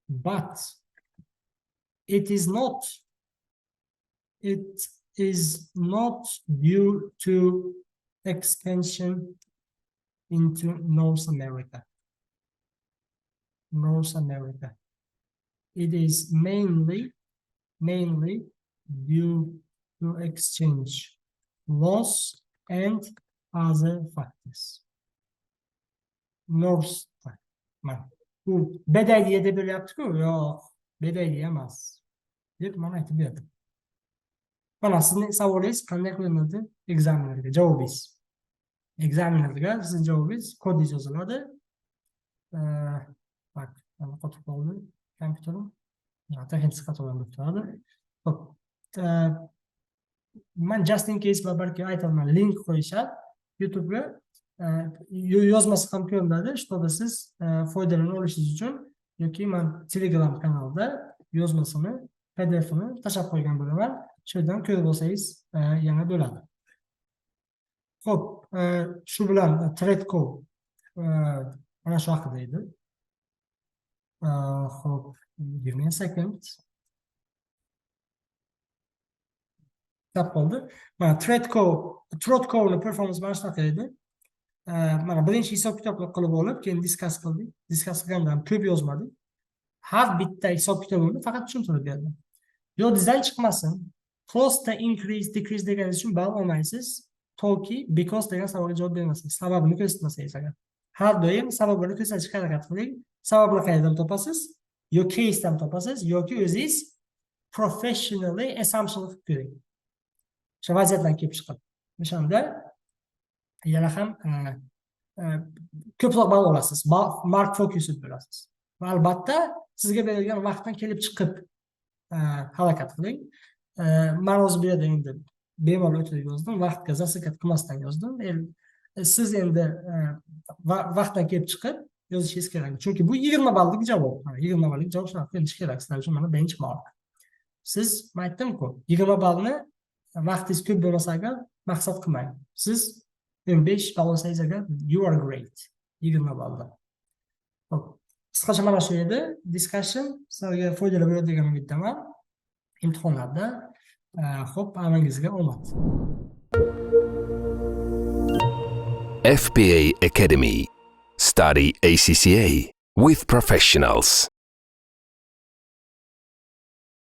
But it is not due to expansion into North America. It is mainly due to exchange loss and other factors. North bu bedayliye deb bo'lyapti-ku, yo'q, bedayliye emas deb men aytib berdim. Mana sizning savolingiz qanday qilinadi? Ekzamenlarga javobingiz. Ekzamenlarga sizning javobingiz kodingiz yoziladi. Bak, mana qotib qoldi kompyuterim. Texnik xatolar bo'lib turadi. Xo'p, men just in case balki aytaman, link qo'yishadi YouTube'ga. Yozmasi ham ko'rinadi, чтобы siz foydalanib olishingiz uchun yoki men Telegram kanalda yozmasini, PDF'ini tashlab qo'ygan bo'laman. Shu yerdan ko'rib olsangiz yana bo'ladi. Xo'p, shu bilan Trotco mana shu haqida edi. Xo'p, give me a second. Tap qoldi. Mana Trotco'ni performance mana shunaqa edi. Mana birinchi hisob kitobni qilib olib, keyin discuss qildik. Discuss qilgandan ko'p yozmadik. Har bitta hisob kitobini faqat tushuntirib berdim. Yodingizdan chiqmasin. Cost increase, decrease deganingiz uchun ball olmaysiz. Toki because degan savolga javob bermasangiz, sababini ko'rsatmasangiz agar. Har doim sababini ko'rsatishga harakat qiling. Sababni qayerdan topasiz? Yo case'dan topasiz, yoki o'zingiz professionally assumption qilib ko'ring. Shu vaziyatdan kelib chiqadi. O'shanda yana ham ko'proq ball olasiz. Mark focus bo'lasiz. Va albatta sizga berilgan vaqtdan kelib chiqib harakat qiling. Men o'zi bu yerda endi bemalol o'tirib yozdim, vaqtga zasekat qilmasdan yozdim. Siz endi vaqtdan kelib chiqib yozishingiz kerak. Chunki bu 20 ballik javob. 20 ballik javob shunaqa qilish kerak. Sizlar uchun mana benchmark. Siz aytdim-ku, 20 ballni vaqtingiz ko'p bo'lmasa agar maqsad qilmang. Siz 15 ball olsangiz agar you are great. 20 ballda. Xo'p, qisqacha mana shu edi discussion. Sizlarga foydali bo'ladi degan umiddaman. Imtihonlarda xo'p, hammangizga omad. FBA Academy. Study ACCA with professionals.